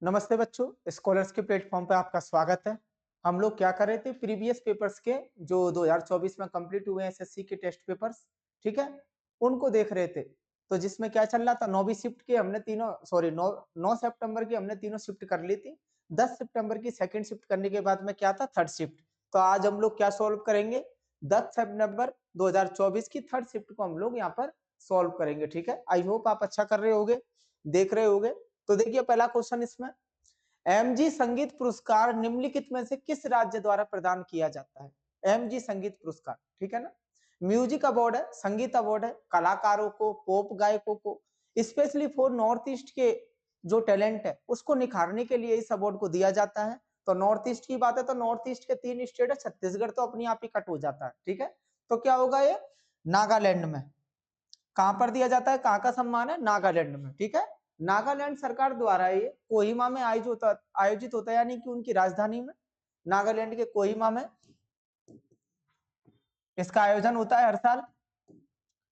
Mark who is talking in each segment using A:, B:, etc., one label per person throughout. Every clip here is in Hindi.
A: नमस्ते बच्चों, स्कॉलर्स के प्लेटफॉर्म पे आपका स्वागत है। हम लोग क्या कर रहे थे, प्रीवियस पेपर्स के जो 2024 में कंप्लीट हुए हैं एसएससी के टेस्ट पेपर्स, ठीक है, उनको देख रहे थे। तो जिसमें क्या चल रहा था, 9वीं शिफ्ट के हमने तीनों 9 सितंबर की हमने तीनों शिफ्ट कर ली थी। 10 सितंबर की सेकंड शिफ्ट करने के बाद में क्या था, थर्ड शिफ्ट। तो आज हम लोग क्या सॉल्व करेंगे, 10 सितंबर 2024 की थर्ड शिफ्ट को हम लोग यहाँ पर सॉल्व करेंगे। ठीक है, आई होप आप अच्छा कर रहे होगे, देख रहे होगे। तो देखिए पहला क्वेश्चन इसमें, एमजी संगीत पुरस्कार निम्नलिखित में से किस राज्य द्वारा प्रदान किया जाता है। एमजी संगीत पुरस्कार, ठीक है ना, म्यूजिक अवार्ड है, संगीत अवार्ड है, कलाकारों को, पॉप गायकों को, स्पेशली फॉर नॉर्थ ईस्ट के जो टैलेंट है उसको निखारने के लिए इस अवार्ड को दिया जाता है। तो नॉर्थ ईस्ट की बात है तो नॉर्थ ईस्ट के 3 स्टेट है, छत्तीसगढ़ तो अपनी आप ही कट हो जाता है। ठीक है, तो क्या होगा ये, नागालैंड में। कहां पर दिया जाता है, कहां का सम्मान है, नागालैंड में। ठीक है, नागालैंड सरकार द्वारा ये कोहिमा में आयोजित होता है, यानी कि उनकी राजधानी में, नागालैंड के कोहिमा में इसका आयोजन होता है हर साल।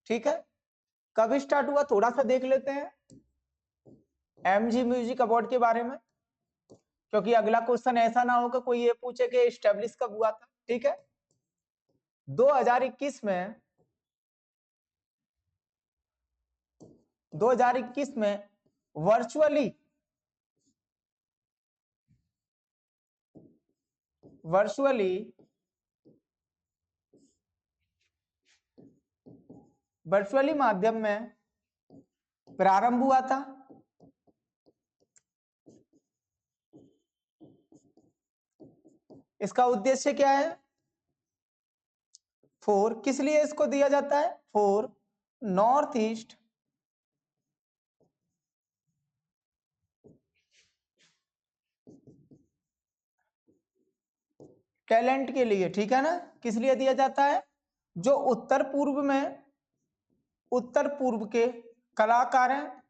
A: ठीक है, कब स्टार्ट हुआ थोड़ा सा देख लेते हैं एमजी म्यूजिक अवार्ड के बारे में, क्योंकि अगला क्वेश्चन ऐसा ना हो कि कोई ये पूछे कि एस्टेब्लिश कब हुआ था। ठीक है, 2021 में 2021 में वर्चुअली वर्चुअली माध्यम में प्रारंभ हुआ था। इसका उद्देश्य क्या है, फोर किस लिए इसको दिया जाता है, फोर नॉर्थ ईस्ट टैलेंट के लिए। ठीक है ना, किस लिए दिया जाता है, जो उत्तर पूर्व के कलाकार हैं,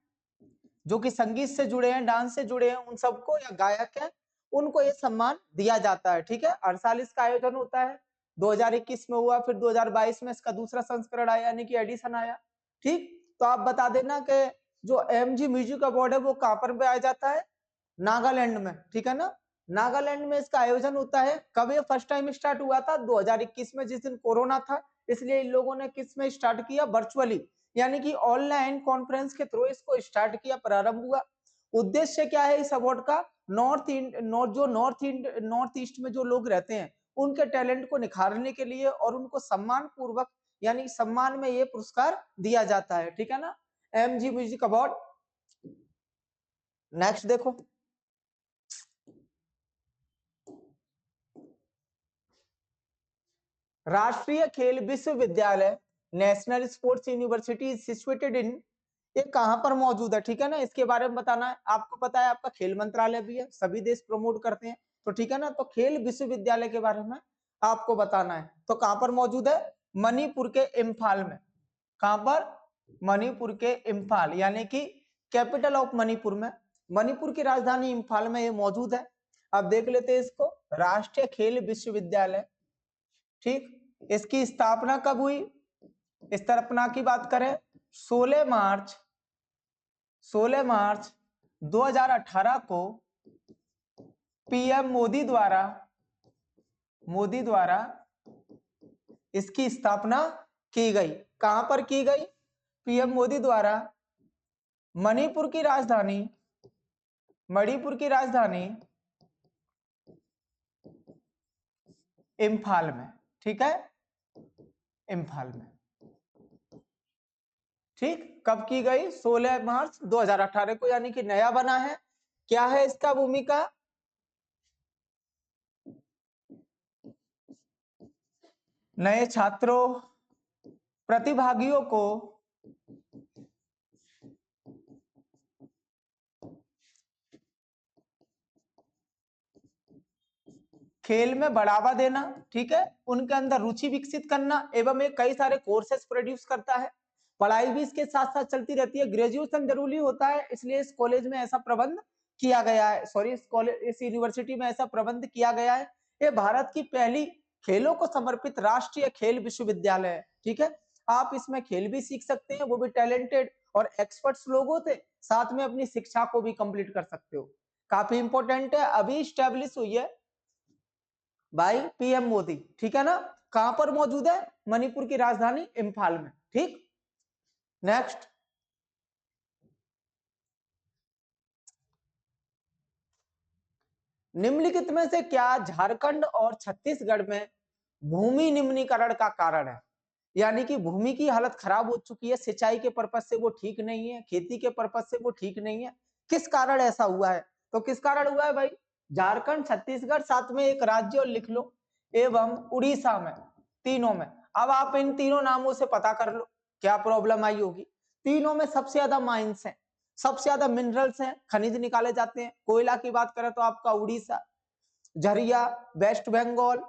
A: जो कि संगीत से जुड़े हैं, डांस से जुड़े हैं, उन सबको, या गायक हैं, उनको ये सम्मान दिया जाता है। ठीक है, हर साल इसका आयोजन होता है। 2021 में हुआ, फिर 2022 में इसका दूसरा संस्करण आया, यानी कि एडिशन आया। ठीक, तो आप बता देना कि जो एमजी म्यूजिक अवार्ड है वो कहां पर पाया जाता है, नागालैंड में। ठीक है ना, नागालैंड में इसका आयोजन होता है। कब ये फर्स्ट टाइम स्टार्ट हुआ था, 2021 में, जिस दिन कोरोना था, इसलिए इन लोगों ने किस में स्टार्ट किया, वर्चुअली, यानी कि ऑनलाइन कॉन्फ्रेंस के थ्रू इसको स्टार्ट किया, प्रारंभ हुआ। उद्देश्य क्या है इस अवार्ड का, नॉर्थ ईस्ट में जो लोग रहते हैं उनके टैलेंट को निखारने के लिए और उनको सम्मान पूर्वक, यानी सम्मान में ये पुरस्कार दिया जाता है। ठीक है ना, एमजी म्यूजिक अवार्ड। नेक्स्ट देखो, राष्ट्रीय खेल विश्वविद्यालय national sports university situated in, ये कहां पर मौजूद है। ठीक है ना, इसके बारे में बताना है आपको। पता है आपका खेल मंत्रालय भी है, सभी देश प्रमोट करते हैं। तो ठीक है ना, तो खेल विश्वविद्यालय के बारे में आपको बताना है। तो कहां पर मौजूद है, मणिपुर के इम्फाल में। कहां पर, मणिपुर के इम्फाल, यानी कि कैपिटल ऑफ मणिपुर में, मणिपुर की राजधानी इम्फाल में ये मौजूद है। अब देख लेते हैं इसको, राष्ट्रीय खेल विश्वविद्यालय। ठीक, इसकी स्थापना कब हुई, स्थापना की बात करें 16 मार्च 2018 को पीएम मोदी द्वारा इसकी स्थापना की गई। कहां पर की गई, पीएम मोदी द्वारा मणिपुर की राजधानी इम्फाल में। ठीक है, इम्फाल में। ठीक, कब की गई, 16 मार्च 2018 को, यानी कि नया बना है। क्या है इसका भूमिका, नए छात्रों, प्रतिभागियों को खेल में बढ़ावा देना, ठीक है, उनके अंदर रुचि विकसित करना, एवं ये कई सारे कोर्सेस प्रोड्यूस करता है। पढ़ाई भी इसके साथ साथ चलती रहती है, ग्रेजुएशन जरूरी होता है, इसलिए इस कॉलेज में ऐसा प्रबंध किया गया है, सॉरी इस यूनिवर्सिटी में ऐसा प्रबंध किया गया है। ये भारत की पहली खेलों को समर्पित राष्ट्रीय खेल विश्वविद्यालय है। ठीक है, आप इसमें खेल भी सीख सकते हैं, वो भी टैलेंटेड और एक्सपर्ट्स लोगों से, साथ में अपनी शिक्षा को भी कंप्लीट कर सकते हो। काफी इंपॉर्टेंट है, अभी स्टैब्लिश हुई है भाई पीएम मोदी, ठीक है ना। कहां पर मौजूद है? मणिपुर की राजधानी इंफाल में, ठीक। नेक्स्ट, निम्नलिखित में से क्या झारखंड और छत्तीसगढ़ में भूमि निम्नीकरण का कारण है? यानी कि भूमि की हालत खराब हो चुकी है, सिंचाई के पर्पज से वो ठीक नहीं है, खेती के पर्पज से वो ठीक नहीं है, किस कारण ऐसा हुआ है? तो किस कारण हुआ है भाई? झारखंड, छत्तीसगढ़, साथ में एक राज्य और लिख लो, एवं उड़ीसा में, तीनों में। अब आप इन तीनों नामों से पता कर लो क्या प्रॉब्लम आई होगी। तीनों में सबसे ज्यादा माइंस हैं, सबसे ज्यादा मिनरल्स हैं, खनिज निकाले जाते हैं। कोयला की बात करें तो आपका उड़ीसा, झरिया वेस्ट बंगाल,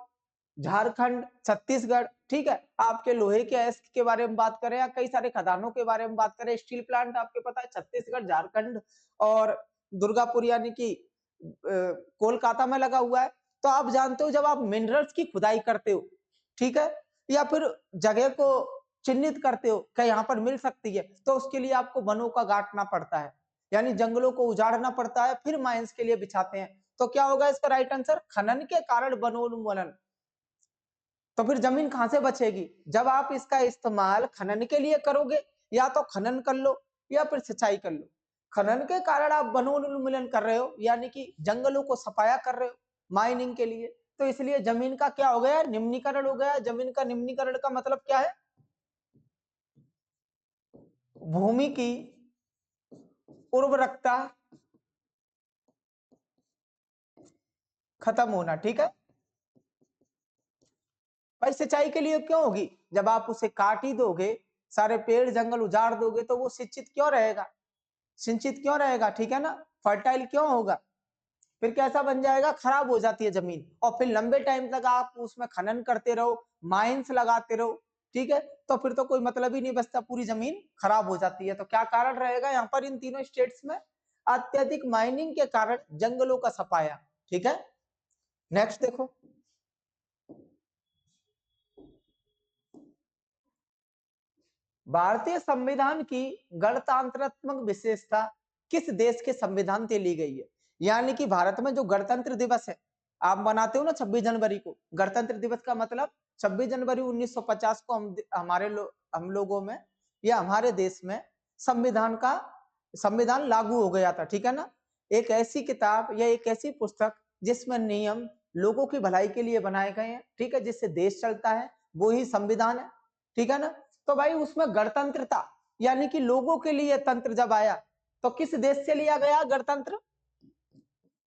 A: झारखंड, छत्तीसगढ़, ठीक है। आपके लोहे के अयस्क के बारे में बात करें या कई सारे खदानों के बारे में बात करें, स्टील प्लांट आपके पता है छत्तीसगढ़, झारखंड और दुर्गापुर यानी कि कोलकाता में लगा हुआ है। तो आप जानते हो जब आप मिनरल्स की खुदाई करते हो, ठीक है, या फिर जगह को चिन्हित करते हो कि यहाँ पर मिल सकती है, तो उसके लिए आपको वनों का काटना पड़ता है, यानी जंगलों को उजाड़ना पड़ता है, फिर माइंस के लिए बिछाते हैं। तो क्या होगा इसका राइट आंसर? खनन के कारण वनोन्मूलन। तो फिर जमीन कहां से बचेगी? जब आप इसका इस्तेमाल खनन के लिए करोगे, या तो खनन कर लो या फिर सिंचाई कर लो। खनन के कारण आप वनोन्मूलन कर रहे हो, यानी कि जंगलों को सफाया कर रहे हो माइनिंग के लिए, तो इसलिए जमीन का क्या हो गया? निम्नीकरण हो गया। जमीन का निम्नीकरण का मतलब क्या है? भूमि की उर्वरकता खत्म होना, ठीक है। भाई सिंचाई के लिए क्यों होगी? जब आप उसे काट ही दोगे, सारे पेड़ जंगल उजाड़ दोगे, तो वो सिंचित क्यों रहेगा? सिंचित क्यों रहेगा, ठीक है ना, फर्टाइल क्यों होगा? फिर कैसा बन जाएगा? खराब हो जाती है जमीन, और फिर लंबे टाइम तक आप उसमें खनन करते रहो, माइंस लगाते रहो, ठीक है, तो फिर तो कोई मतलब ही नहीं बचता, पूरी जमीन खराब हो जाती है। तो क्या कारण रहेगा यहाँ पर इन तीनों स्टेट्स में? अत्यधिक माइनिंग के कारण जंगलों का सफाया, ठीक है। नेक्स्ट देखो, भारतीय संविधान की गणतंत्रात्मक विशेषता किस देश के संविधान से ली गई है? यानी कि भारत में जो गणतंत्र दिवस है आप मनाते हो ना 26 जनवरी को, गणतंत्र दिवस का मतलब 26 जनवरी 1950 को हम लोगों में या हमारे देश में संविधान लागू हो गया था, ठीक है ना। एक ऐसी किताब या एक ऐसी पुस्तक जिसमें नियम लोगों की भलाई के लिए बनाए गए हैं, ठीक है, जिससे देश चलता है, वो ही संविधान है, ठीक है ना। तो भाई उसमें गणतंत्रता यानी कि लोगों के लिए तंत्र जब आया, तो किस देश से लिया गया गणतंत्र?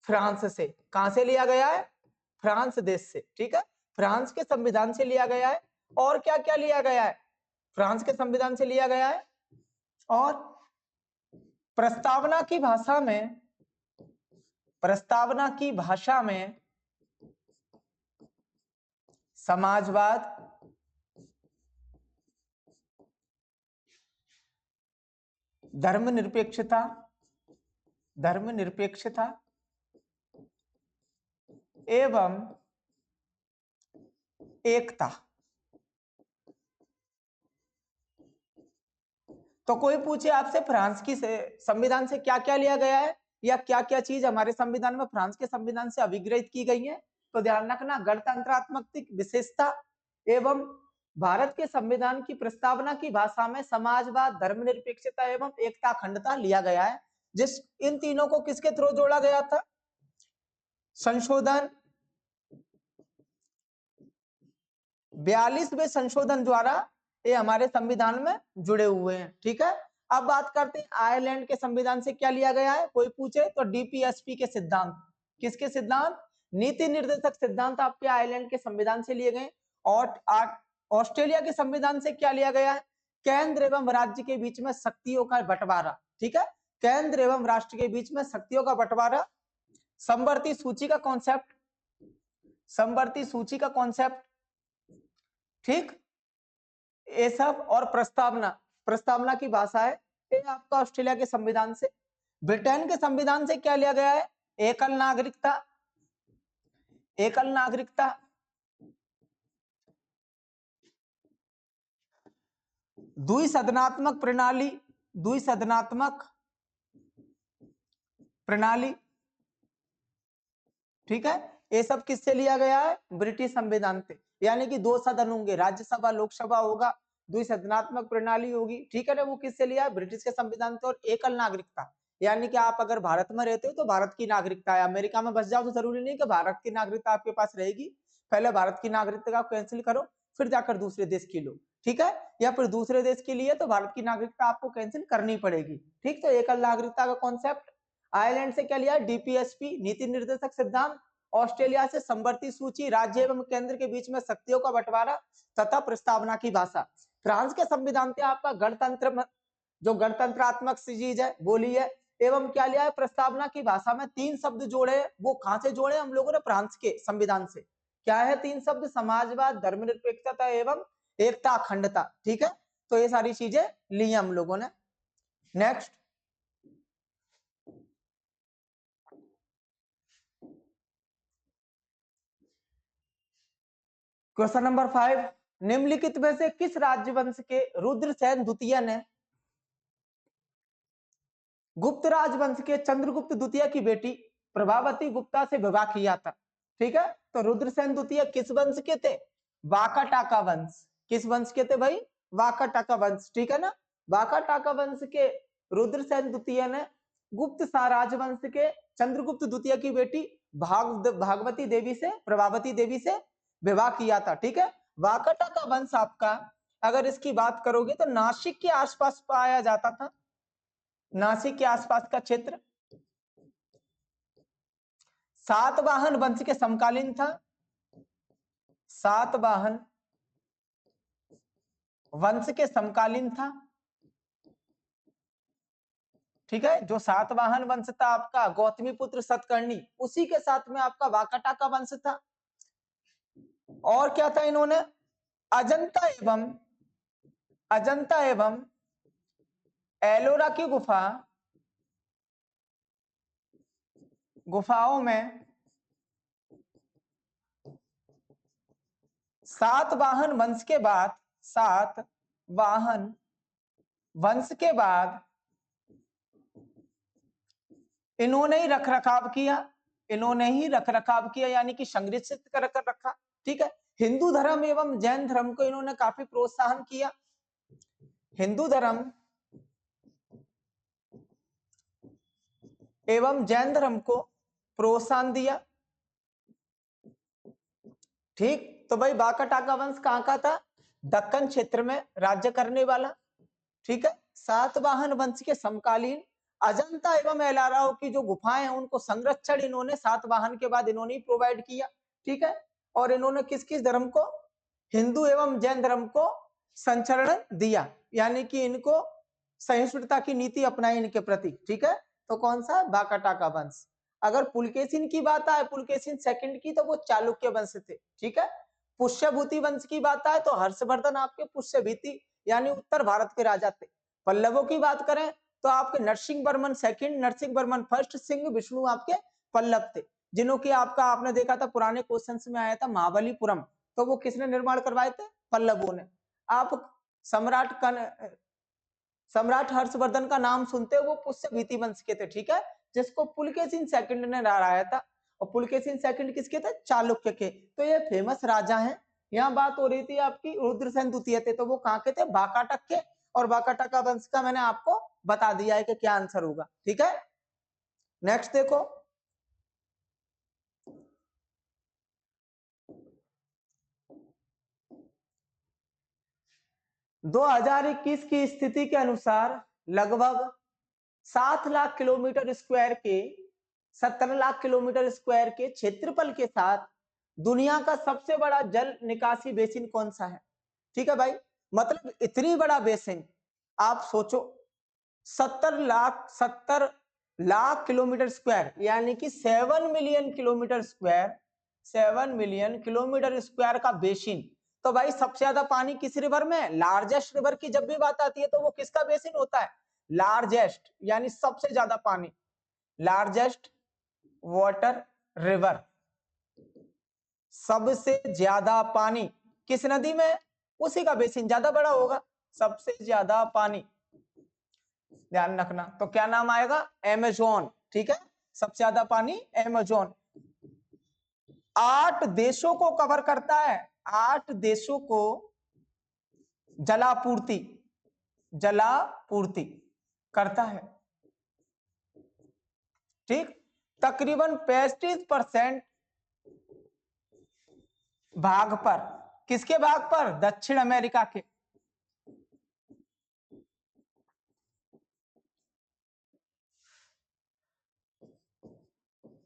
A: फ्रांस से। कहां से लिया गया है? फ्रांस देश से, ठीक है। फ्रांस के संविधान से लिया गया है। और क्या क्या लिया गया है? फ्रांस के संविधान से लिया गया है। और प्रस्तावना की भाषा में, प्रस्तावना की भाषा में समाजवाद, धर्मनिरपेक्षता, धर्मनिरपेक्षता एवं एकता। तो कोई पूछे आपसे फ्रांस की संविधान से क्या क्या लिया गया है, या क्या क्या चीज हमारे संविधान में फ्रांस के संविधान से अभिग्रहित की गई है, तो ध्यान रखना गणतंत्रात्मक विशेषता एवं भारत के संविधान की प्रस्तावना की भाषा में समाजवाद, धर्मनिरपेक्षता एवं एकता अखंडता लिया गया है। जिस इन तीनों को किसके थ्रू जोड़ा गया था? संशोधन 42वें संशोधन द्वारा ये हमारे संविधान में जुड़े हुए हैं, ठीक है। अब बात करते हैं आयरलैंड के संविधान से क्या लिया गया है, कोई पूछे तो डीपीएसपी के सिद्धांत। किसके सिद्धांत? नीति निर्देशक सिद्धांत आपके आयरलैंड के संविधान से लिए गए। और ऑस्ट्रेलिया के संविधान से क्या लिया गया है? केंद्र एवं राज्य के बीच में शक्तियों का बंटवारा, ठीक है, केंद्र एवं राष्ट्र के बीच में शक्तियों का बंटवारा। समवर्ती सूची का कॉन्सेप्ट, समवर्ती सूची का कॉन्सेप्ट, ठीक, ये सब। और प्रस्तावना, प्रस्तावना की भाषा है ये आपका ऑस्ट्रेलिया के संविधान से। ब्रिटेन के संविधान से क्या लिया गया है? एकल नागरिकता, एकल नागरिकता, द्विसदनात्मक प्रणाली, द्विसदनात्मक प्रणाली, ठीक है, ये सब किससे लिया गया है? ब्रिटिश संविधान से। यानी कि 2 सदन होंगे, राज्यसभा लोकसभा होगा, द्विसदनात्मक प्रणाली होगी, ठीक है ना, वो किससे लिया है? ब्रिटिश के संविधान से। और एकल नागरिकता, यानी कि आप अगर भारत में रहते हो तो भारत की नागरिकता है, अमेरिका में बस जाओ तो जरूरी नहीं कि भारत की नागरिकता आपके पास रहेगी, पहले भारत की नागरिकता कैंसिल करो फिर जाकर दूसरे देश की लो, ठीक है, या फिर दूसरे देश के लिए तो भारत की नागरिकता आपको कैंसिल करनी पड़ेगी, ठीक। तो एकल नागरिकता का कॉन्सेप्ट। आयरलैंड से क्या लिया? डीपीएसपी, नीति निर्देशक सिद्धांत। ऑस्ट्रेलिया से समवर्ती सूची, राज्य एवं केंद्र के बीच में शक्तियों का बंटवारा तथा प्रस्तावना की भाषा। फ्रांस के संविधान से आपका गणतंत्र, जो गणतंत्रात्मक चीज है बोली है, एवं क्या लिया है? प्रस्तावना की भाषा में 3 शब्द जोड़े। वो कहां से जोड़े हम लोगों ने? फ्रांस के संविधान से। क्या है 3 शब्द? समाजवाद, धर्मनिरपेक्षता एवं एकता अखंडता, ठीक है। तो ये सारी चीजें ली हम लोगों ने। नेक्स्ट, क्वेश्चन नंबर 5, निम्नलिखित में से किस राजवंश के रुद्रसेन द्वितीय ने गुप्त राजवंश के चंद्रगुप्त द्वितीय की बेटी प्रभावती गुप्ता से विवाह किया था? ठीक है, तो रुद्रसेन द्वितीय किस वंश के थे? वाकाटाका वंश। किस वंश के थे भाई? वाकाटाका वंश, ठीक है ना। वाकाटाका वंश के रुद्रसेन द्वितीय ने गुप्त राजवंश के चंद्रगुप्त द्वितीय की बेटी भागवती देवी से, प्रभावती देवी से विवाह किया था, ठीक है। वाकाटाका वंश आपका अगर इसकी बात करोगे तो नासिक के आसपास पाया जाता था, नासिक के आसपास का क्षेत्र। सातवाहन वंश के समकालीन था, सातवाहन वंश के समकालीन था, ठीक है। जो सातवाहन वंश था आपका गौतमी पुत्र सतकर्णी, उसी के साथ में आपका वाकाटाका वंश था। और क्या था इन्होंने? अजंता एवं एलोरा की गुफाओं में सातवाहन वंश के बाद, सातवाहन वंश के बाद इन्होंने ही रख रखाव किया, इन्होंने ही रख रखाव किया, यानी कि संरक्षित कर रखा, ठीक है। हिंदू धर्म एवं जैन धर्म को इन्होंने काफी प्रोत्साहन किया, हिंदू धर्म एवं जैन धर्म को प्रोत्साहन दिया, ठीक। तो भाई वाकाटाका वंश कहां का था? दक्कन क्षेत्र में राज्य करने वाला, ठीक है। सातवाहन वंश के समकालीन अजंता एवं एलोरा की जो गुफाएं हैं उनको संरक्षण इन्होंने सातवाहन के बाद इन्होंने प्रोवाइड किया, ठीक है। और इन्होंने किस किस धर्म को? हिंदू एवं जैन धर्म को संचरण दिया, यानी कि इनको सहिष्णुता की नीति अपनाई इनके प्रति, ठीक है। तो कौन सा? वाकाटाका वंश। अगर पुलकेशिन की बात आए, पुलकेशिन सेकंड की, तो वो चालुक्य वंश थे, ठीक है। पुष्यभूति वंश की बात आए तो हर्षवर्धन आपके पुष्यभूति यानी उत्तर भारत के राजा थे। पल्लवों की बात करें तो आपके नरसिंह वर्मन सेकंड, नरसिंह वर्मन फर्स्ट, सिंह विष्णु आपके पल्लव थे, जिन्हों की आपका आपने देखा था पुराने क्वेश्चंस में आया था महाबलीपुरम, तो वो किसने निर्माण करवाए थे? पल्लवों ने। आप सम्राट हर्षवर्धन का नाम सुनते हो, वो पुष्यभूति वंश के थे, ठीक है, जिसको पुलकेशिन सेकंड ने हराया था। और पुलकेशिन सेकंड किसके थे? चालुक्य के। तो ये फेमस राजा हैं। यहाँ बात हो रही थी आपकी रुद्रसेन द्वितीय थे, तो वो कहाँ के थे? वाकाटक के। और वाकाटका वंश का मैंने आपको बता दिया है कि क्या आंसर होगा, ठीक है। नेक्स्ट देखो, 2021 की स्थिति के अनुसार लगभग 7 लाख किलोमीटर स्क्वायर के 17 लाख किलोमीटर स्क्वायर के क्षेत्रफल के साथ दुनिया का सबसे बड़ा जल निकासी बेसिन कौन सा है? ठीक है भाई, मतलब इतनी बड़ा बेसिन, आप सोचो 70 लाख किलोमीटर स्क्वायर, यानी कि 7 million kilometre square, 7 million kilometre square का बेसिन। तो भाई सबसे ज्यादा पानी किस रिवर में? लार्जेस्ट रिवर की जब भी बात आती है तो वो किसका बेसिन होता है? लार्जेस्ट, यानी सबसे ज्यादा पानी, लार्जेस्ट वाटर रिवर, सबसे ज्यादा पानी किस नदी में? उसी का बेसिन ज्यादा बड़ा होगा, सबसे ज्यादा पानी, ध्यान रखना। तो क्या नाम आएगा? अमेज़न, ठीक है, सबसे ज्यादा पानी अमेज़न। 8 देशों को कवर करता है, 8 देशों को जलापूर्ति करता है। ठीक, तकरीबन 35% भाग पर, किसके भाग पर? दक्षिण अमेरिका के।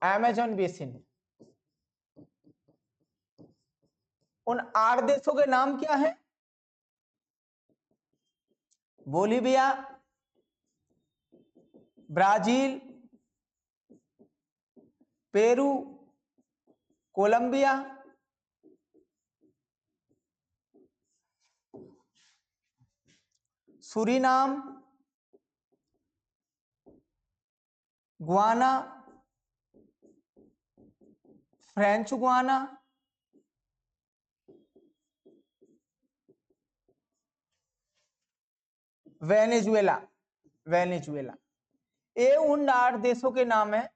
A: Amazon basin. उन 8 देशों के नाम क्या है? Bolivia, Brazil, Peru, Colombia, Suriname, Guyana, French Guiana, Venezuela. ये उन 8 देशों के नाम है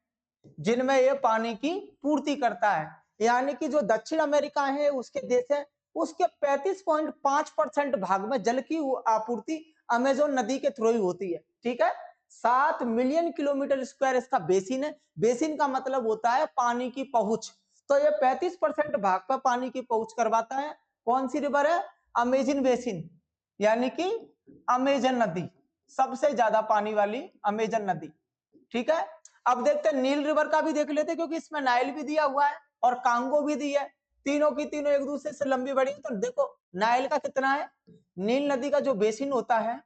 A: जिनमें ये पानी की पूर्ति करता है। यानी कि जो दक्षिण अमेरिका है उसके देश है, उसके 35.5% भाग में जल की आपूर्ति अमेज़न नदी के थ्रू ही होती है। ठीक है, 7 मिलियन किलोमीटर स्क्वायर इसका बेसिन है। बेसिन का मतलब होता है पानी की पहुंच। तो ये 35% भाग पर पानी की पहुंच करवाता है। कौन सी रिवर है? अमेज़न बेसिन, यानी कि अमेज़न नदी, सबसे ज्यादा पानी वाली अमेज़न नदी। ठीक है, अब देखते हैं नील रिवर का भी देख लेते हैं, क्योंकि इसमें नाइल भी दिया हुआ है और कांगो भी दी है। तीनों की तीनों एक दूसरे से लंबी बड़ी। तो देखो नाइल का कितना है, नील नदी का जो बेसिन होता है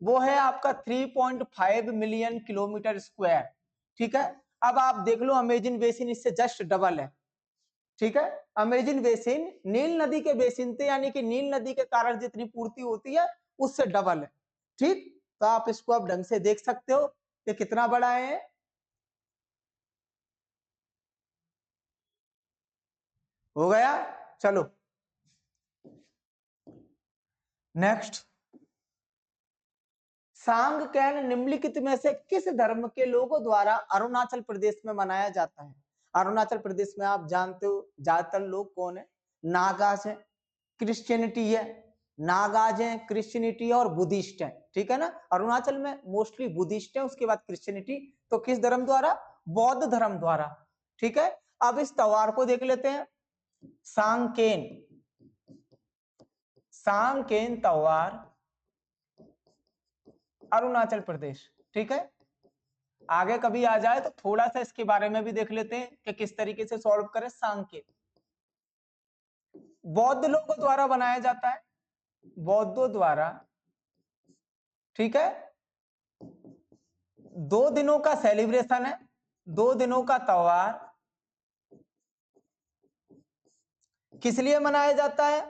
A: वो है आपका 3.5 मिलियन किलोमीटर स्क्वायर। ठीक है, अब आप देख लो अमेज़न बेसिन इससे जस्ट डबल है। ठीक है, अमेज़न बेसिन नील नदी के बेसिन थे, यानी कि नील नदी के कारण जितनी पूर्ति होती है उससे डबल है। ठीक, तो आप इसको अब ढंग से देख सकते हो कि कितना बड़ा है। हो गया, चलो नेक्स्ट। सांगकेन निम्नलिखित में से किस धर्म के लोगों द्वारा अरुणाचल प्रदेश में मनाया जाता है? अरुणाचल प्रदेश में आप जानते हो ज्यादातर लोग कौन है? नागाज है, क्रिश्चियनिटी है, नागाज है, क्रिश्चियनिटी और बुद्धिस्ट है। ठीक है ना, अरुणाचल में मोस्टली बुद्धिस्ट है, उसके बाद क्रिश्चियनिटी। तो किस धर्म द्वारा? बौद्ध धर्म द्वारा। ठीक है, अब इस त्योहार को देख लेते हैं। सांगकेन त्योहार अरुणाचल प्रदेश। ठीक है, आगे कभी आ जाए तो थोड़ा सा इसके बारे में भी देख लेते हैं कि किस तरीके से सॉल्व करें। सांकेत बौद्ध लोगों द्वारा बनाया जाता है, बौद्धों द्वारा। ठीक है, 2 दिनों का सेलिब्रेशन है, 2 दिनों का त्योहार। किस लिए मनाया जाता है?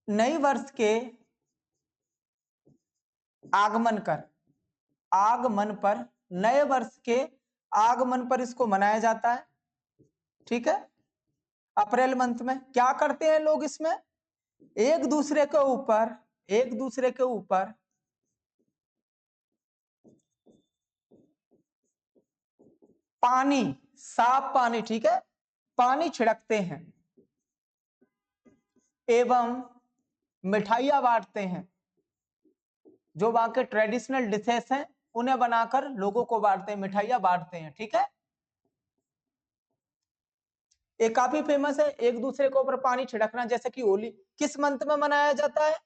A: नई वर्ष के आगमन पर, नए वर्ष के आगमन पर इसको मनाया जाता है। ठीक है, अप्रैल मंथ में क्या करते हैं लोग? इसमें एक दूसरे के ऊपर पानी, साफ पानी, ठीक है, पानी छिड़कते हैं एवं मिठाइयां बांटते हैं। जो वहां के ट्रेडिशनल डिशेस हैं उन्हें बनाकर लोगों को बांटते हैं, मिठाइयां बांटते हैं। ठीक है, ये काफी फेमस है, एक दूसरे के ऊपर पानी छिड़कना, जैसे कि होली किस मंथ में मनाया जाता है?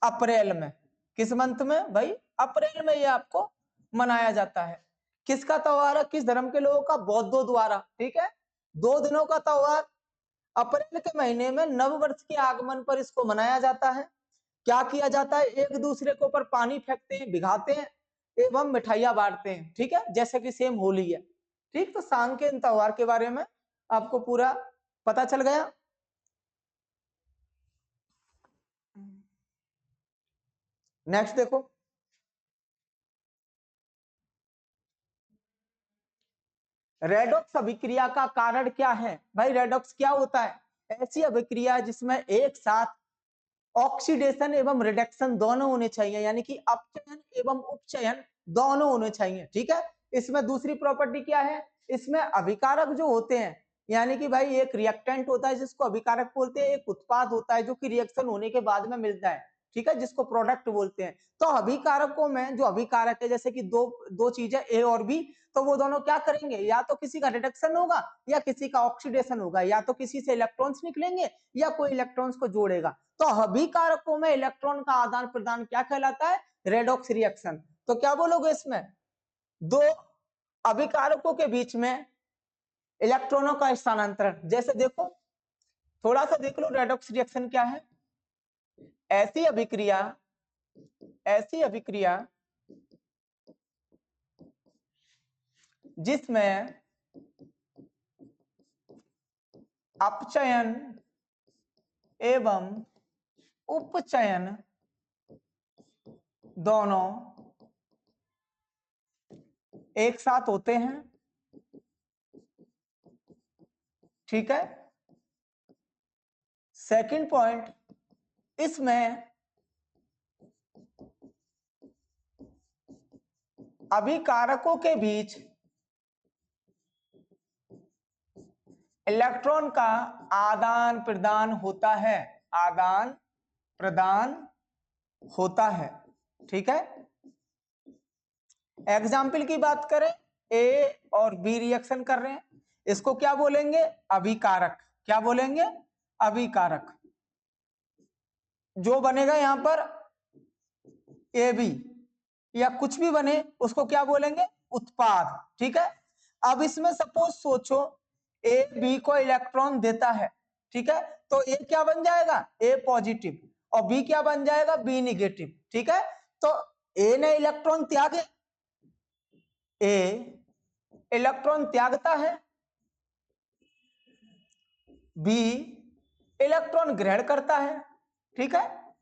A: अप्रैल में। किस मंथ में भाई? अप्रैल में ये आपको मनाया जाता है। किसका त्योहार है? किस धर्म के लोगों का? बौद्धों द्वारा। ठीक है, 2 दिनों का त्योहार, अप्रैल के महीने में नव वर्ष के आगमन पर इसको मनाया जाता है। क्या किया जाता है? एक दूसरे के ऊपर पानी फेंकते हैं, भिगाते हैं एवं मिठाइयां बांटते हैं। ठीक है, जैसे कि सेम होली है। ठीक, तो सांकेन त्योहार के बारे में आपको पूरा पता चल गया। नेक्स्ट देखो, रेडॉक्स अभिक्रिया का कारण क्या है? भाई रेडॉक्स क्या होता है? ऐसी अभिक्रिया जिसमें एक साथ ऑक्सीडेशन एवं रिडक्शन दोनों होने चाहिए, यानी कि अपचयन एवं उपचयन दोनों होने चाहिए। ठीक है, इसमें दूसरी प्रॉपर्टी क्या है, इसमें अभिकारक जो होते हैं, यानी कि भाई एक रिएक्टेंट होता है जिसको अभिकारक बोलते हैं, एक उत्पाद होता है जो कि रिएक्शन होने के बाद में मिलता है, ठीक है, जिसको प्रोडक्ट बोलते हैं। तो अभिकारकों में जो अभिकारक है, जैसे कि दो चीजें ए और बी, तो वो दोनों क्या करेंगे, या तो किसी का रिडक्शन होगा या किसी का ऑक्सीडेशन होगा, या तो किसी से इलेक्ट्रॉन्स निकलेंगे या कोई इलेक्ट्रॉन्स को जोड़ेगा। तो अभिकारकों में इलेक्ट्रॉन का आदान प्रदान क्या कहलाता है, रेडॉक्स रिएक्शन। तो क्या बोलोगे इसमें, दो अभिकारकों के बीच में इलेक्ट्रॉनों का स्थानांतरण। जैसे देखो, थोड़ा सा देख लो रेडॉक्स रिएक्शन क्या है। ऐसी अभिक्रिया जिसमें अपचयन एवं उपचयन दोनों एक साथ होते हैं, ठीक है। सेकंड पॉइंट, इसमें अभिकारकों के बीच इलेक्ट्रॉन का आदान प्रदान होता है, आदान प्रदान होता है, ठीक है। एग्जाम्पल की बात करें, ए और बी रिएक्शन कर रहे हैं, इसको क्या बोलेंगे, अभिकारक। क्या बोलेंगे, अभिकारक। जो बनेगा यहां पर ए बी या कुछ भी बने उसको क्या बोलेंगे, उत्पाद, ठीक है। अब इसमें सपोज सोचो ए बी को इलेक्ट्रॉन देता है, ठीक है, तो ए क्या बन जाएगा, ए पॉजिटिव, और बी क्या बन जाएगा, बी निगेटिव, ठीक है। तो ए ने इलेक्ट्रॉन त्यागे, ए इलेक्ट्रॉन त्यागता है, बी इलेक्ट्रॉन ग्रहण करता है, ठीक है,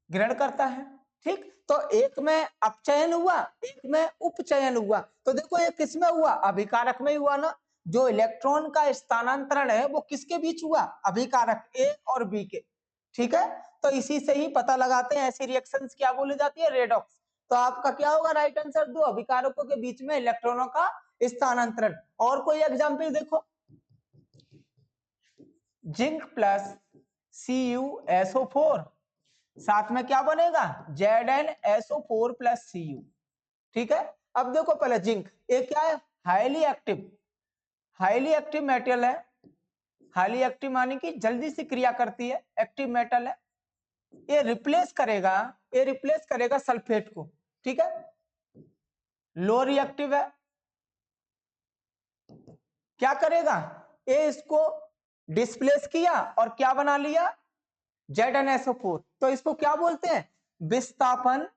A: ग्रहण करता है, ठीक। तो एक में अपचयन हुआ, एक में उपचयन हुआ। तो देखो ये किसमें हुआ, अभिकारक में ही हुआ ना। जो इलेक्ट्रॉन का स्थानांतरण है वो किसके बीच हुआ, अभिकारक ए और बी के, ठीक है। तो इसी से ही पता लगाते हैं ऐसी रिएक्शंस क्या बोली जाती है, रेडॉक्स। तो आपका क्या होगा राइट आंसर, दो अभिकारकों के बीच में इलेक्ट्रॉनों का स्थानांतरण। और कोई एग्जाम्पल देखो, जिंक प्लस CuSO4, साथ में क्या बनेगा, ZnSO4 प्लस Cu, ठीक है। अब देखो पहले जिंक, ये क्या है, हाईली एक्टिव मेटल है। हाईली एक्टिव माने कि जल्दी से क्रिया करती है, एक्टिव मेटल है। ये रिप्लेस करेगा सल्फेट को, ठीक है। लो रिएक्टिव है, क्या करेगा, ये इसको डिस्प्लेस किया और क्या बना लिया, ZnSO4। तो इसको क्या बोलते हैं, विस्थापन।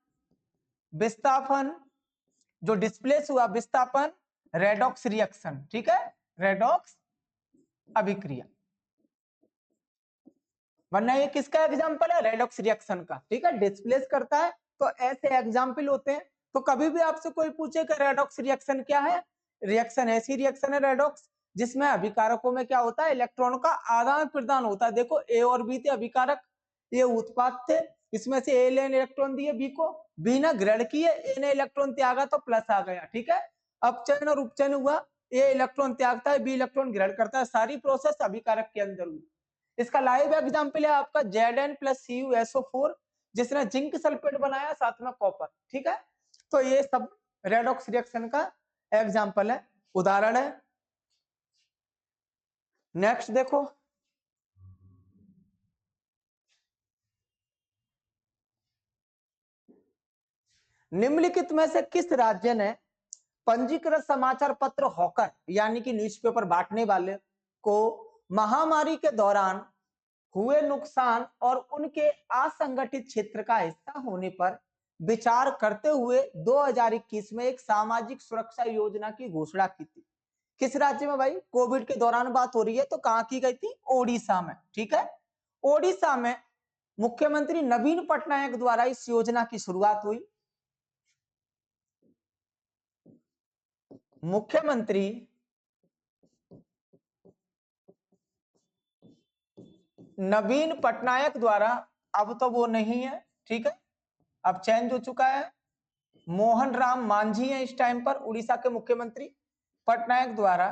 A: जो डिस्प्लेस हुआ विस्थापन, रेडॉक्स रिएक्शन, ठीक है, रेडॉक्स अभिक्रिया। वरना ये किसका एग्जांपल है, रेडॉक्स रिएक्शन का, ठीक है, डिस्प्लेस करता है। तो ऐसे एग्जांपल होते हैं। तो कभी भी आपसे कोई पूछे कि रेडॉक्स रिएक्शन क्या है, रिएक्शन ऐसी रिएक्शन है रेडॉक्स जिसमें अभिकारकों में क्या होता है, इलेक्ट्रॉनों का आदान प्रदान होता है। देखो ए और बी थे अभिकारक, ये उत्पाद थे, इसमें से ए ने इलेक्ट्रॉन दिए बी को, बी ने ग्रहण किए, ए ने इलेक्ट्रॉन त्यागा तो प्लस आ गया, ठीक है। अपचयन और उपचयन हुआ, ए इलेक्ट्रॉन त्यागता है, बी इलेक्ट्रॉन ग्रहण करता है, सारी प्रोसेस अभिकारक के अंदर हुई। इसका लाइव एग्जांपल है आपका Zn प्लस CuSO4, जिसने जिंक सल्फेट बनाया साथ में कॉपर, ठीक है। तो ये सब रेडॉक्स रिएक्शन का एग्जांपल है, उदाहरण है। नेक्स्ट देखो, निम्नलिखित में से किस राज्य ने पंजीकृत समाचार पत्र हॉकर यानी कि न्यूज़पेपर बांटने वाले को महामारी के दौरान हुए नुकसान और उनके असंगठित क्षेत्र का हिस्सा होने पर विचार करते हुए 2021 में एक सामाजिक सुरक्षा योजना की घोषणा की थी। किस राज्य में भाई, कोविड के दौरान बात हो रही है, तो कहां की गई थी, ओडिशा में, ठीक है। ओडिशा में मुख्यमंत्री नवीन पटनायक द्वारा इस योजना की शुरुआत हुई। मुख्यमंत्री नवीन पटनायक द्वारा, अब तो वो नहीं है, ठीक है, अब चेंज हो चुका है, मोहन राम मांझी हैं इस टाइम पर उड़ीसा के मुख्यमंत्री, पटनायक द्वारा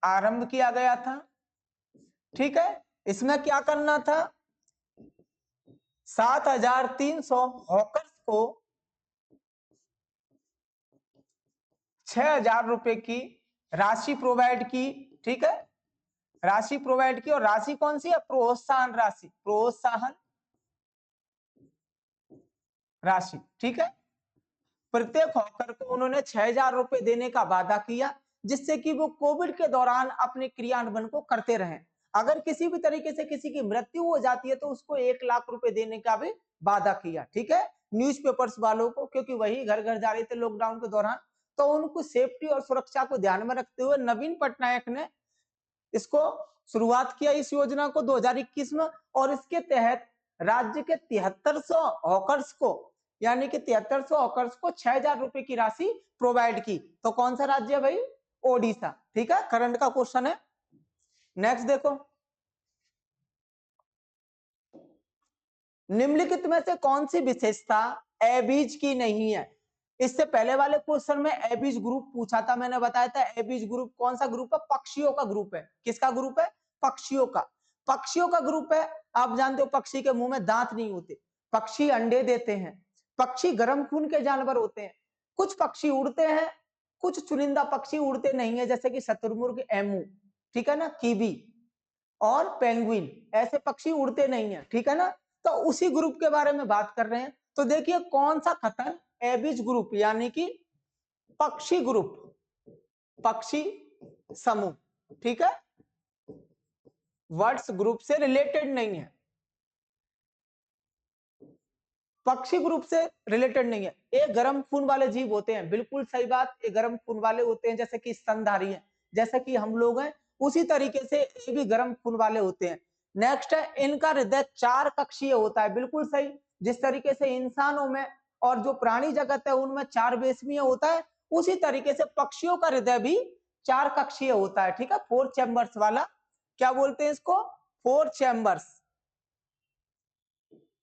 A: आरंभ किया गया था। ठीक है, इसमें क्या करना था, 7,300 हॉकर्स को 6,000 रुपए की राशि प्रोवाइड की। ठीक है, राशि प्रोवाइड की, और राशि कौन सी है, प्रोत्साहन राशि, प्रोत्साहन राशि। ठीक है, प्रत्येक हॉकर को उन्होंने 6,000 रुपए देने का वादा किया, जिससे कि वो कोविड के दौरान अपने क्रियान्वयन को करते रहें। अगर किसी भी तरीके से किसी की मृत्यु हो जाती है तो उसको 1,00,000 रुपए देने का भी वादा किया। ठीक है, न्यूज़पेपर्स वालों को, क्योंकि वही घर घर जा रहे थे लॉकडाउन के दौरान, तो उनको सेफ्टी और सुरक्षा को ध्यान में रखते हुए नवीन पटनायक ने इसको शुरुआत किया, इस योजना को 2021 में, और इसके तहत राज्य के 7300 हॉकर्स को, यानी कि 7300 हॉकर्स को 6,000 रुपए की राशि प्रोवाइड की। तो कौन सा राज्य है भाई, ओडिशा। ठीक है, करंट का क्वेश्चन है। नेक्स्ट देखो, निम्नलिखित में से कौन सी विशेषता एबीज की नहीं है। इससे पहले वाले क्वेश्चन में एबीज ग्रुप पूछा था, मैंने बताया था एबीज ग्रुप कौन सा ग्रुप है, पक्षियों का ग्रुप है। किसका ग्रुप है, पक्षियों का, पक्षियों का ग्रुप है। आप जानते हो पक्षी के मुंह में दांत नहीं होते, पक्षी अंडे देते हैं, पक्षी गर्म खून के जानवर होते हैं। कुछ पक्षी उड़ते हैं, कुछ चुनिंदा पक्षी उड़ते नहीं है, जैसे कि शतुरमुर्ग, एमू, ठीक है ना, कीवी और पेंगुइन, ऐसे पक्षी उड़ते नहीं है। ठीक है ना, तो उसी ग्रुप के बारे में बात कर रहे हैं। तो देखिए कौन सा खतर, एबिज ग्रुप, यानी कि पक्षी ग्रुप, पक्षी समूह। ठीक है, वर्ड्स ग्रुप से रिलेटेड नहीं है, पक्षी ग्रुप से रिलेटेड नहीं है। ये गर्म खून वाले जीव होते हैं, बिल्कुल सही बात, ये गर्म खून वाले होते हैं, जैसे कि स्तनधारी है, जैसे कि हम लोग हैं, उसी तरीके से ये भी गर्म खून वाले होते हैं। नेक्स्ट है, इनका हृदय 4 कक्षीय होता है, बिल्कुल सही। जिस तरीके से इंसानों में और जो प्राणी जगत है उनमें 4 बेसमीय होता है, उसी तरीके से पक्षियों का हृदय भी 4 कक्षीय होता है। ठीक है, 4 चैम्बर्स वाला, क्या बोलते हैं इसको, 4 चैम्बर्स,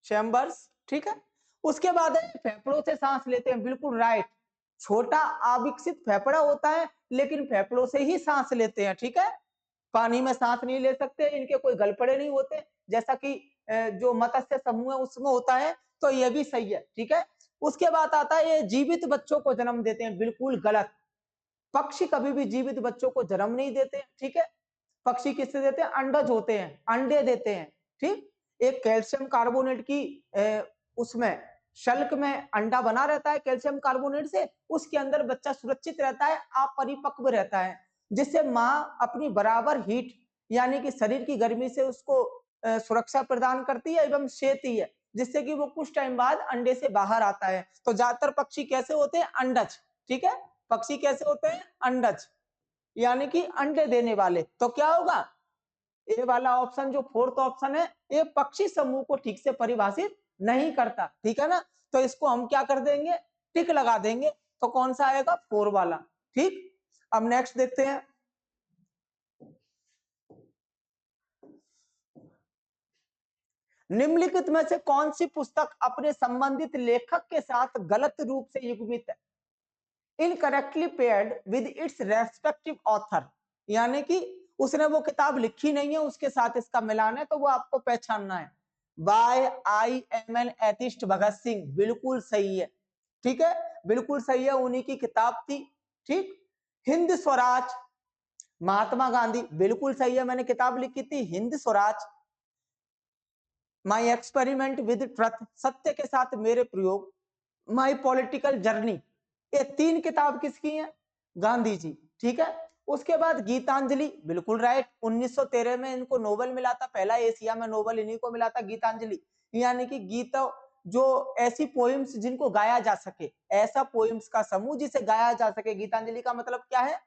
A: चैम्बर्स। ठीक है, उसके बाद है फेफड़ों से सांस लेते हैं, बिल्कुल राइट। छोटा अविकसित फेफड़ा होता है, लेकिन फेफड़ों से ही सांस लेते हैं। ठीक है, पानी में सांस नहीं ले सकते, इनके कोई गलपड़े नहीं होते, जैसा कि जो मत्स्य समूह है उसमें होता है। तो ये भी सही है। ठीक है, उसके बाद आता है ये जीवित बच्चों को जन्म देते हैं, बिल्कुल गलत। पक्षी कभी भी जीवित बच्चों को जन्म नहीं देते हैं। ठीक है, पक्षी किससे देते हैं, अंडज होते हैं, अंडे देते हैं। ठीक, एक कैल्शियम कार्बोनेट की उसमें शल्क में अंडा बना रहता है कैल्शियम कार्बोनेट से, उसके अंदर बच्चा सुरक्षित रहता है, अपरिपक्व रहता है, जिससे माँ अपनी बराबर हीट, यानी कि शरीर की गर्मी से उसको सुरक्षा प्रदान करती है एवं सेती है, जिससे कि वो कुछ टाइम बाद अंडे से बाहर आता है। तो ज्यादातर पक्षी कैसे होते हैं, अंडज। ठीक है, पक्षी कैसे होते हैं, अंडज, यानी कि अंडे देने वाले। तो क्या होगा, ए वाला ऑप्शन जो फोर्थ ऑप्शन है, ये पक्षी समूह को ठीक से परिभाषित नहीं करता। ठीक है ना, तो इसको हम क्या कर देंगे, टिक लगा देंगे। तो कौन सा आएगा, 4 वाला। ठीक, अब नेक्स्ट देखते हैं, निम्नलिखित में से कौन सी पुस्तक अपने संबंधित लेखक के साथ गलत रूप से युग्मित है, incorrectly paired with its respective author, यानी कि उसने वो किताब लिखी नहीं है, उसके साथ इसका मिलान है, तो वो आपको पहचानना है। Why I am an atheist Bhagat Singh, बिल्कुल सही है। ठीक है, बिल्कुल सही है, उन्हीं की किताब थी। ठीक, हिंद स्वराज, महात्मा गांधी, बिल्कुल सही है, मैंने किताब लिखी थी हिंद स्वराज, माई एक्सपेरिमेंट विद ट्रुथ, सत्य के साथ मेरे प्रयोग, माई पॉलिटिकल जर्नी, ये 3 किताब किसकी हैं, गांधी जी। ठीक है, उसके बाद गीतांजलि, बिल्कुल राइट, 1913 में इनको नोबेल मिला था, पहला एशिया में नोबेल इन्हीं को मिला था, गीतांजलि, यानी कि गीता, जो ऐसी पोइम्स जिनको गाया जा सके, ऐसा पोइम्स का समूह जिसे गाया जा सके। गीतांजलि का मतलब क्या है,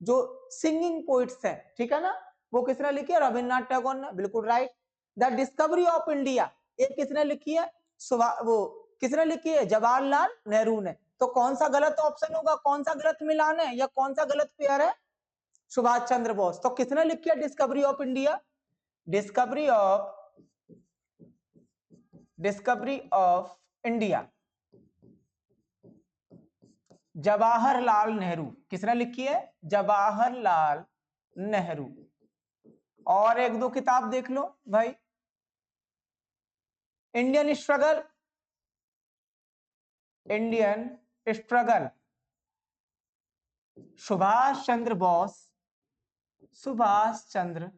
A: जो सिंगिंग पोइट्स हैं। ठीक है ना, वो किसने लिखी है, रविन्द्रनाथ टैगोर ने, बिल्कुल right. The discovery of India, ये किसने लिखी है, वो किसने लिखी है, जवाहरलाल नेहरू ने। तो कौन सा गलत ऑप्शन होगा, कौन सा गलत मिलान है, या कौन सा गलत पेयर है, सुभाष चंद्र बोस। तो किसने लिखी है discovery of India, discovery of India, Jawaharlal Nehru, किसने लिखी है? जवाहरलाल नेहरू। और एक दो किताब देख लो भाई, Indian struggle, Indian struggle, Subhash Chandra Bose, Subhash Chandra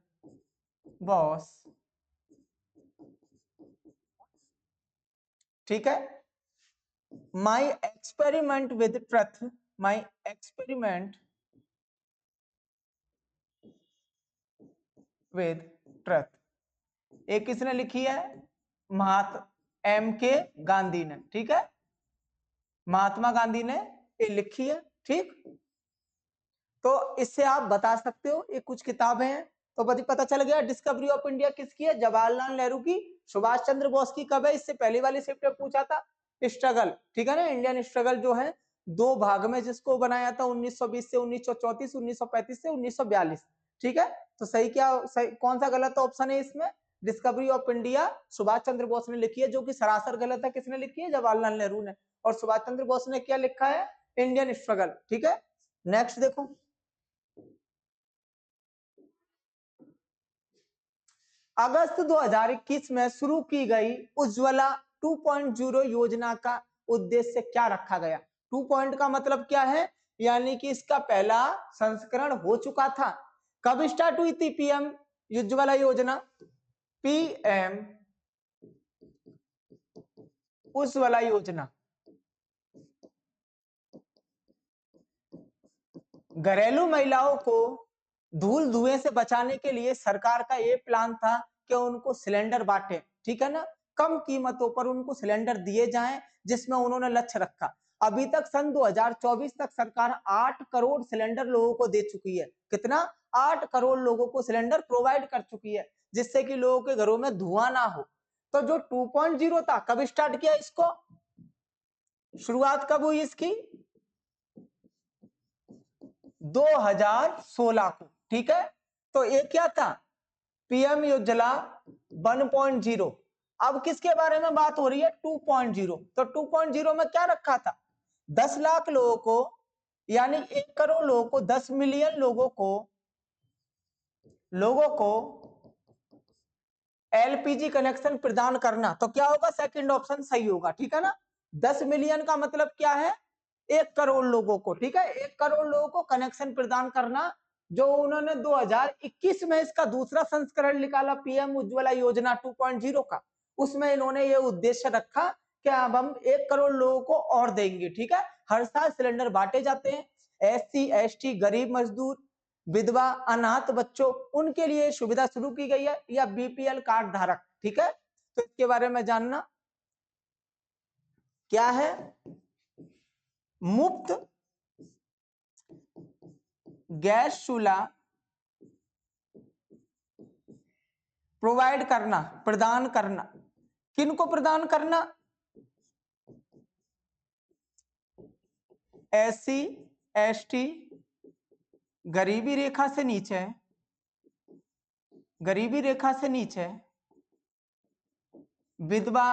A: Bose, ठीक है। My experiment with truth, my experiment with truth, ये किसने लिखी है? महात्मा एम के गांधी ने, ठीक है, महात्मा गांधी ने ये लिखी है, ठीक। तो इससे आप बता सकते हो ये कुछ किताबें हैं। तो पता चल गया डिस्कवरी ऑफ इंडिया किसकी है? जवाहरलाल नेहरू की। सुभाष चंद्र बोस की कब है? इससे पहली वाली शिफ्ट में पूछा था। स्ट्रगल, ठीक है ना, इंडियन स्ट्रगल जो है दो भाग में जिसको बनाया था 1920 से 1934, 1935 से 1942, ठीक है। तो सही क्या सही, कौन सा गलत ऑप्शन है इसमें? Discovery of India Subhash Chandra Bose ने लिखी है, जो कि सरासर गलत है। किसने लिखी है? जवाहरलाल नेहरू ने। और सुभाष चंद्र बोस ने क्या लिखा है? इंडियन स्ट्रगल, ठीक है। नेक्स्ट देखो, अगस्त 2021 में शुरू की गई उज्ज्वला 2.0 योजना का उद्देश्य क्या रखा गया? 2 का मतलब क्या है? यानी कि इसका पहला संस्करण हो चुका था। कब स्टार्ट हुई थी पीएम उज्ज्वला योजना? पीएम उज्ज्वला योजना घरेलू महिलाओं को धूल धुएं से बचाने के लिए सरकार का ये प्लान था कि उनको सिलेंडर बांटे, ठीक है ना, कम कीमतों पर उनको सिलेंडर दिए जाएं, जिसमें उन्होंने लक्ष्य रखा। अभी तक सन 2024 तक सरकार 8 करोड़ सिलेंडर लोगों को दे चुकी है। कितना? 8 करोड़ लोगों को सिलेंडर प्रोवाइड कर चुकी है, जिससे कि लोगों के घरों में धुआं ना हो। तो जो 2.0 था, कब स्टार्ट किया इसको? शुरुआत कब हुई इसकी? 2016 को, ठीक है। तो ये क्या था? पीएम उज्ज्वला 1.0। अब किसके बारे में बात हो रही है? 2.0। तो 2.0 में क्या रखा था? 10 लाख लोगों को, यानी 1 करोड़ लोगों को, 10 मिलियन लोगों को एलपीजी कनेक्शन प्रदान करना। तो क्या होगा? सेकंड ऑप्शन सही होगा, ठीक है ना। 10 मिलियन का मतलब क्या है? 1 करोड़ लोगों को, ठीक है, 1 करोड़ लोगों को कनेक्शन प्रदान करना। जो उन्होंने 2021 में इसका दूसरा संस्करण निकाला, पीएम उज्ज्वला योजना 2.0 का, उसमें इन्होंने ये उद्देश्य रखा कि अब हम 1 करोड़ लोगों को और देंगे, ठीक है। हर साल सिलेंडर बांटे जाते हैं। एससी, एसटी, गरीब मजदूर, विधवा, अनाथ बच्चों, उनके लिए सुविधा शुरू की गई है, या बीपीएल कार्ड धारक, ठीक है। तो इसके बारे में जानना क्या है? मुफ्त गैस चूल्हा प्रोवाइड करना, प्रदान करना। किनको प्रदान करना? एससी, एसटी, गरीबी रेखा से नीचे, गरीबी रेखा से नीचे, विधवा,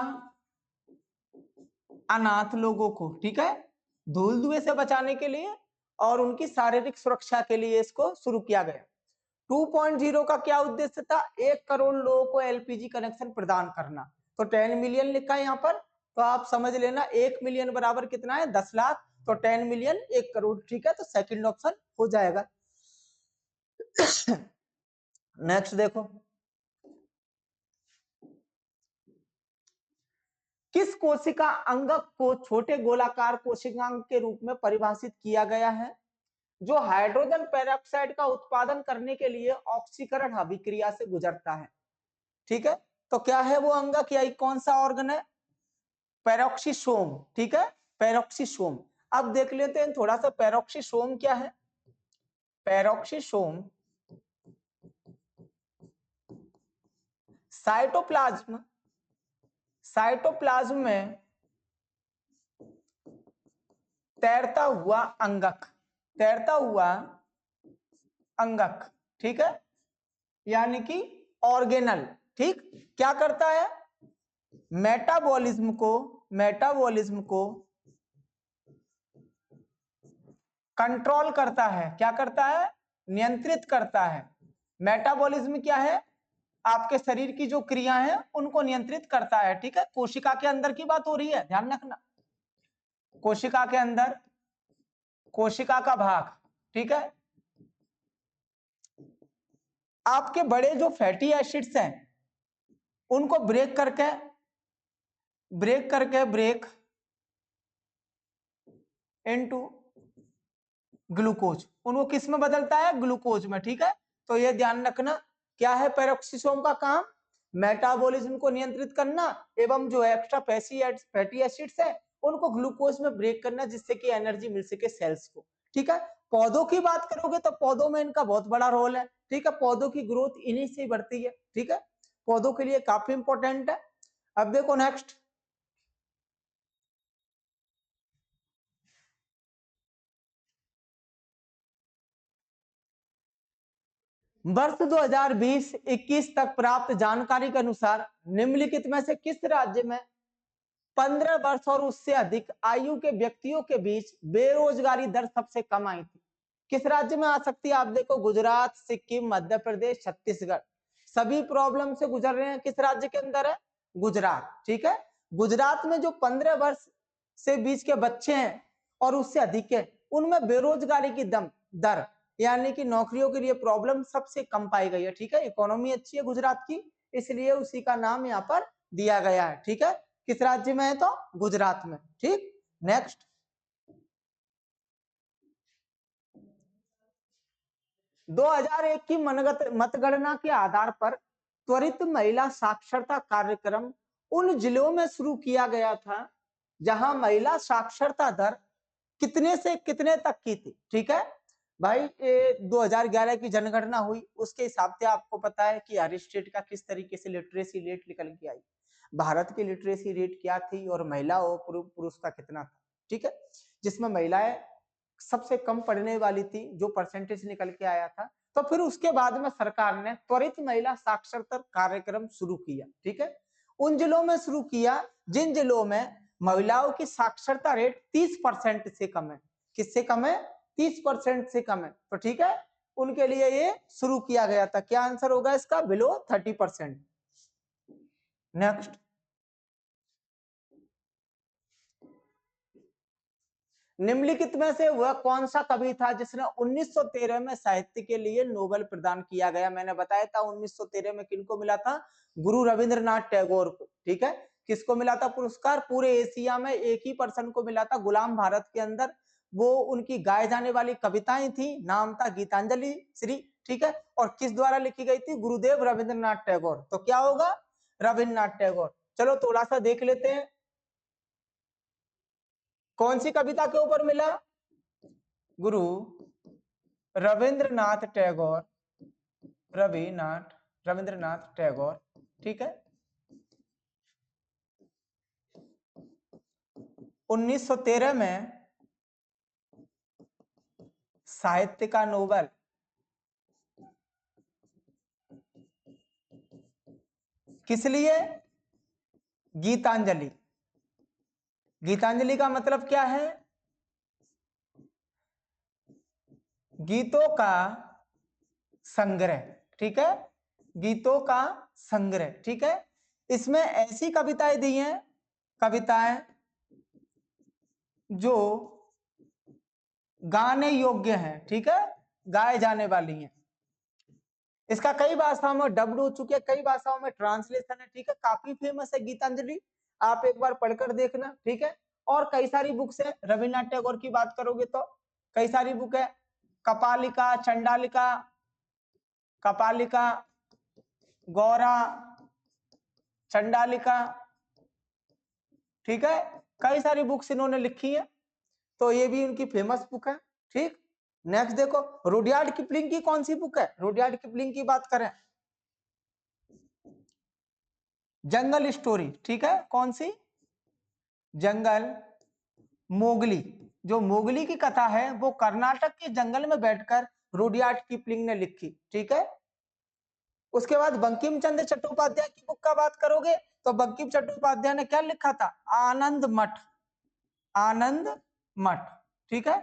A: अनाथ लोगों को, ठीक है, धूल धुएं से बचाने के लिए और उनकी शारीरिक सुरक्षा के लिए इसको शुरू किया गया। 2.0 का क्या उद्देश्य था? 1 करोड़ लोगों को एलपीजी कनेक्शन प्रदान करना। तो 10 मिलियन लिखा है यहाँ पर, तो आप समझ लेना 1 मिलियन बराबर कितना है? 10 लाख। तो 10 मिलियन 1 करोड़, ठीक है। तो सेकंड ऑप्शन हो जाएगा। नेक्स्ट देखो, किस कोशिका अंगक को छोटे गोलाकार कोशिकांग के रूप में परिभाषित किया गया है, जो हाइड्रोजन पेरोक्साइड का उत्पादन करने के लिए ऑक्सीकरण अभिक्रिया से गुजरता है, ठीक है। तो क्या है वो अंगक, या कौन सा ऑर्गन है? पेरोक्सिसोम, ठीक है, पेरोक्सिसोम। अब देख लेते हैं थोड़ा सा, पेरोक्सिसोम क्या है? पेरोक्सिसोम साइटोप्लाज्म, साइटोप्लाज्म में तैरता हुआ अंगक, तैरता हुआ अंगक, ठीक है, यानी कि ऑर्गेनल, ठीक। क्या करता है? मेटाबॉलिज्म को कंट्रोल करता है। क्या करता है? नियंत्रित करता है। मेटाबॉलिज्म क्या है? आपके शरीर की जो क्रिया है उनको नियंत्रित करता है। ठीक है, कोशिका के अंदर की बात हो रही है, ध्यान रखना। कोशिका के अंदर, कोशिका का भाग, ठीक है। आपके बड़े जो फैटी एसिड्स हैं उनको ब्रेक इनटू ग्लूकोज, उनको किस में बदलता है? ग्लूकोज में। ठीक है, तो ये ध्यान रखना। क्या है पेरोक्सिसोम का काम? मेटाबॉलिज्म को नियंत्रित करना एवं जो एक्स्ट्रा फैटी एसिड्स है उनको ग्लूकोज में ब्रेक करना, जिससे कि एनर्जी मिल सके सेल्स को। ठीक है, पौधों की बात करोगे तो पौधों में इनका बहुत बड़ा रोल है। ठीक है, पौधों की ग्रोथ इन्हीं से ही बढ़ती है। ठीक है, पौधों के लिए काफी इंपॉर्टेंट है। अब देखो नेक्स्ट, वर्ष 2020-21 तक प्राप्त जानकारी के अनुसार निम्नलिखित में से किस राज्य में 15 वर्ष और उससे अधिक आयु के व्यक्तियों के बीच बेरोजगारी दर सबसे कम आई थी? किस राज्य में आ सकती है? आप देखो, गुजरात, सिक्किम, मध्य प्रदेश, छत्तीसगढ़, सभी प्रॉब्लम से गुजर रहे हैं। किस राज्य के अंदर है? गुजरात। ठीक है, गुजरात में जो 15 वर्ष से बीच के बच्चे हैं और उससे अधिक है, उनमें बेरोजगारी की दर यानी कि नौकरियों के लिए प्रॉब्लम सबसे कम पाई गई है। ठीक है, इकोनॉमी अच्छी है गुजरात की, इसलिए उसी का नाम यहाँ पर दिया गया है। ठीक है, किस राज्य में है? तो गुजरात में। ठीक, नेक्स्ट, 2001 की मतगणना के आधार पर त्वरित महिला साक्षरता कार्यक्रम उन जिलों में शुरू किया गया था जहां महिला साक्षरता दर कितने से कितने तक की थी? ठीक है भाई, 2011 की जनगणना हुई, उसके हिसाब से आपको पता है कि हर स्टेट का किस तरीके से लिटरेसी रेट निकल के आई। भारत की लिटरेसी रेट क्या थी और महिला और पुरुष का कितना था? ठीक है, जिसमें महिलाएं सबसे कम पढ़ने वाली थी, जो परसेंटेज निकल के आया था। तो फिर उसके बाद में सरकार ने त्वरित महिला साक्षरता कार्यक्रम शुरू किया। ठीक है, उन जिलों में शुरू किया जिन जिलों में महिलाओं की साक्षरता रेट 30% से कम है। किससे कम है? 30% से कम है। तो ठीक है, उनके लिए ये शुरू किया गया था। क्या आंसर होगा इसका? बिलो 30%। नेक्स्ट, निम्नलिखित में से वह कौन सा कवि था जिसने 1913 में साहित्य के लिए नोबेल प्रदान किया गया? मैंने बताया था 1913 में किनको मिला था? गुरु रविंद्रनाथ टैगोर को। ठीक है, किसको मिला था पुरस्कार? पूरे एशिया में एक ही पर्सन को मिला था, गुलाम भारत के अंदर। वो उनकी गाए जाने वाली कविताएं थी, नाम था गीतांजलि श्री। ठीक है, और किस द्वारा लिखी गई थी? गुरुदेव रविंद्रनाथ टैगोर। तो क्या होगा? रविन्द्रनाथ टैगोर। चलो थोड़ा सा देख लेते हैं, कौन सी कविता के ऊपर मिला? गुरु रविंद्रनाथ टैगोर, रविंद्रनाथ टैगोर। ठीक है, 1913 में साहित्य का नोबेल किस लिए? गीतांजलि। गीतांजलि का मतलब क्या है? गीतों का संग्रह। ठीक है, गीतों का संग्रह। ठीक है, इसमें ऐसी कविताएं दी हैं, कविताएं जो गाने योग्य हैं। ठीक है, गाए जाने वाली हैं। इसका कई भाषाओं में डब्ड हो चुके हैं, कई भाषाओं में ट्रांसलेशन है। ठीक है, काफी फेमस है गीतांजलि, आप एक बार पढ़कर देखना। ठीक है, और कई सारी बुक्स है। रविन्द्रनाथ टैगोर की बात करोगे तो कई सारी बुक है, कपालिका, चंडालिका, कपालिका, गौरा, चंडालिका। ठीक है, कई सारी बुक्स इन्होंने लिखी है, तो ये भी उनकी फेमस बुक है। ठीक, नेक्स्ट देखो, रुडयार्ड किपलिंग की कौन सी बुक है? रुडयार्ड किपलिंग की बात करें, जंगल स्टोरी। ठीक है, कौन सी? जंगल, मोगली। जो मोगली की कथा है वो कर्नाटक के जंगल में बैठकर रुडयार्ड किपलिंग ने लिखी। ठीक है, उसके बाद बंकिम चंद्र चट्टोपाध्याय की बुक का बात करोगे तो बंकिम चट्टोपाध्याय ने क्या लिखा था? आनंद मठ, आनंद मठ। ठीक है,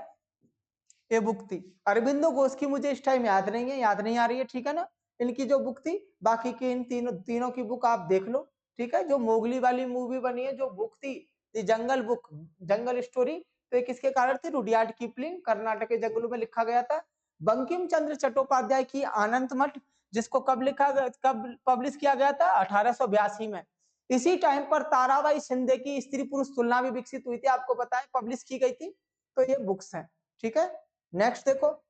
A: ये बुक थी। अरबिंदो घोष की मुझे इस टाइम याद नहीं है, याद नहीं आ रही है, ठीक है ना। इनकी जो बुक थी, बाकी की इन तीनों की बुक आप देख लो, ठीक है। जो मोगली वाली मूवी बनी है, जो बुक थी the jungle book, jungle story, तो ये किसके कारण थी? रुडयार्ड किपलिंग, कर्नाटक के जंगलों में लिखा गया था। बंकिम चंद्र चट्टोपाध्याय की आनंद मठ, जिसको कब लिखा गया, कब पब्लिश किया गया था? 1882 में। इसी टाइम पर ताराबाई शिंदे की स्त्री पुरुष तुलना भी विकसित हुई थी, आपको पता है, पब्लिश की गई थी। तो ये बुक्स हैं, ठीक है। नेक्स्ट देखो,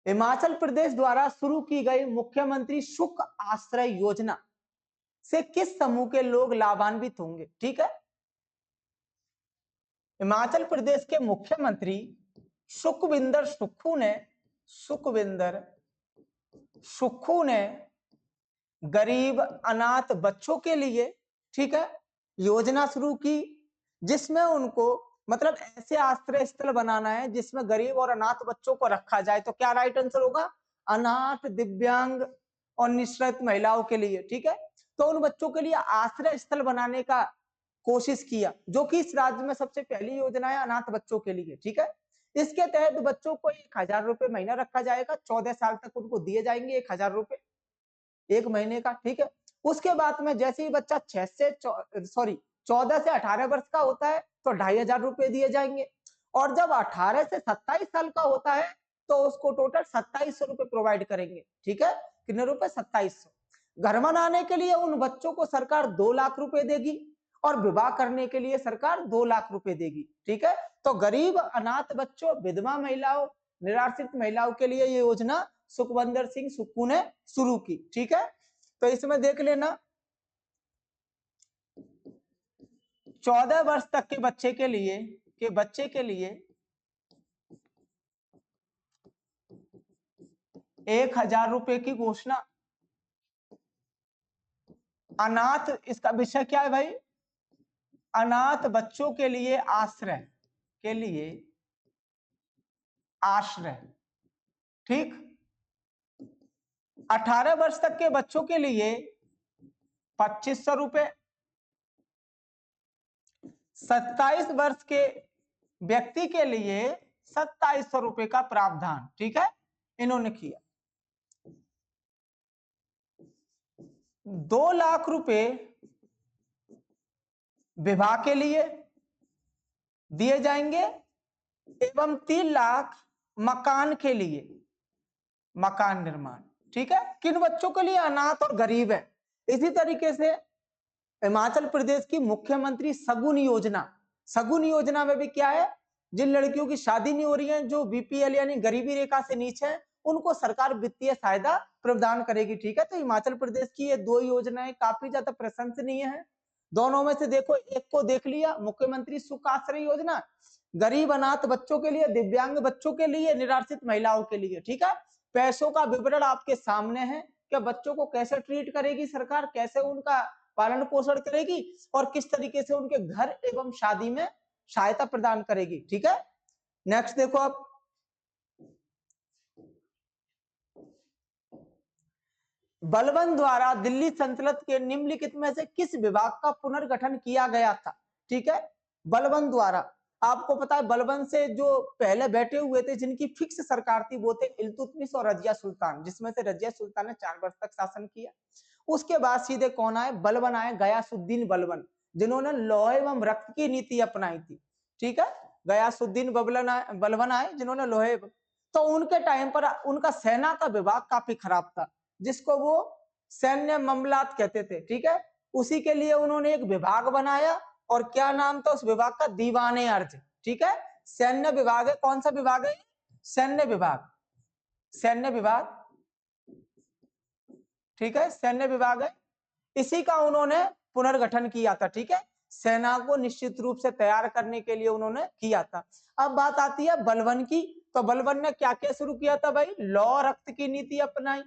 A: हिमाचल प्रदेश द्वारा शुरू की गई मुख्यमंत्री सुख आश्रय योजना से किस समूह के लोग लाभान्वित होंगे? ठीक है। हिमाचल प्रदेश के मुख्यमंत्री सुखविंदर सुक्खू ने गरीब अनाथ बच्चों के लिए, ठीक है, योजना शुरू की, जिसमें उनको मतलब ऐसे आश्रय स्थल बनाना है जिसमें गरीब और अनाथ बच्चों को रखा जाए। तो क्या राइट आंसर होगा? अनाथ, दिव्यांग और निःश्रित महिलाओं के लिए, ठीक है। तो उन बच्चों के लिए आश्रय स्थल बनाने का कोशिश किया, जो कि इस राज्य में सबसे पहली योजना है अनाथ बच्चों के लिए, ठीक है। इसके तहत बच्चों को 1000 रुपए महीना रखा जाएगा, 14 साल तक उनको दिए जाएंगे 1000 रुपए एक महीने का, ठीक है। उसके बाद में जैसे ही बच्चा 14 से 18 वर्ष का होता है तो 2500 रुपए दिए जाएंगे, और जब 18 से 27 साल का होता है तो उसको टोटल 2700 रुपए प्रोवाइड करेंगे, ठीक है। कितने रुपए? 2700। घर बनाने के लिए उन बच्चों को सरकार 2 लाख रुपए देगी, और विवाह करने के लिए सरकार 2 लाख रुपए देगी, ठीक है। तो गरीब, अनाथ बच्चों, विधवा महिलाओं, निराश्रित महिलाओं के लिए ये योजना सुखविंदर सिंह सुक्खू ने शुरू की, ठीक है। तो इसमें देख लेना, 14 वर्ष तक के बच्चे के लिए 1000 रुपए की घोषणा। अनाथ, इसका विषय क्या है भाई? अनाथ बच्चों के लिए आश्रय, ठीक। 18 वर्ष तक के बच्चों के लिए 2500 रुपए, 27 वर्ष के व्यक्ति के लिए 2700 रुपए का प्रावधान, ठीक है, इन्होंने किया। 2 लाख रुपए विवाह के लिए दिए जाएंगे, एवं 3 लाख मकान के लिए, मकान निर्माण, ठीक है। किन बच्चों के लिए? अनाथ और गरीब है। इसी तरीके से हिमाचल प्रदेश की मुख्यमंत्री सगुन योजना में भी क्या है? जिन लड़कियों की शादी नहीं हो रही है, जो बीपीएल यानी गरीबी रेखा से नीचे है, उनको सरकार वित्तीय सहायता प्रदान करेगी, ठीक है। तो हिमाचल प्रदेश की ये 2 योजनाएं काफी ज्यादा प्रशंसनीय है। दोनों में से देखो, एक को देख लिया, मुख्यमंत्री सुख आश्रय योजना, गरीब अनाथ बच्चों के लिए, दिव्यांग बच्चों के लिए, निराश्रित महिलाओं के लिए, ठीक है। पैसों का विवरण आपके सामने है कि बच्चों को कैसे ट्रीट करेगी सरकार, कैसे उनका पालन पोषण करेगी, और किस तरीके से उनके घर एवं शादी में सहायता प्रदान करेगी, ठीक है। नेक्स्ट देखो आप, बलबन द्वारा दिल्ली सल्तनत के निम्नलिखित में से किस विभाग का पुनर्गठन किया गया था? ठीक है, बलबन द्वारा। आपको पता है बलबन से जो पहले बैठे हुए थे, जिनकी फिक्स सरकार थी, वो थे इल्तुतमिश और रजिया सुल्तान, जिसमें से रजिया सुल्तान ने 4 वर्ष तक शासन किया। उसके बाद सीधे कौन आए? बलबन आए, गयासुद्दीन बलबन, जिन्होंने लौह एवं रक्त की नीति अपनाई थी, ठीक है। गयासुद्दीन बलबन आए जिन्होंने लोहे, तो उनके टाइम पर उनका सेना का विभाग काफी खराब था, जिसको वो सैन्य मामलात कहते थे, ठीक है। उसी के लिए उन्होंने एक विभाग बनाया, और क्या नाम था उस विभाग का? दीवाने अर्ज, ठीक है। सैन्य विभाग है, कौन सा विभाग है? सैन्य विभाग, सैन्य विभाग, ठीक है, सैन्य विभाग है। इसी का उन्होंने पुनर्गठन किया था, ठीक है। सेना को निश्चित रूप से तैयार करने के लिए उन्होंने किया था। अब बात आती है बलबन की, तो बलबन ने क्या क्या शुरू किया था भाई? लौ रक्त की नीति अपनाई,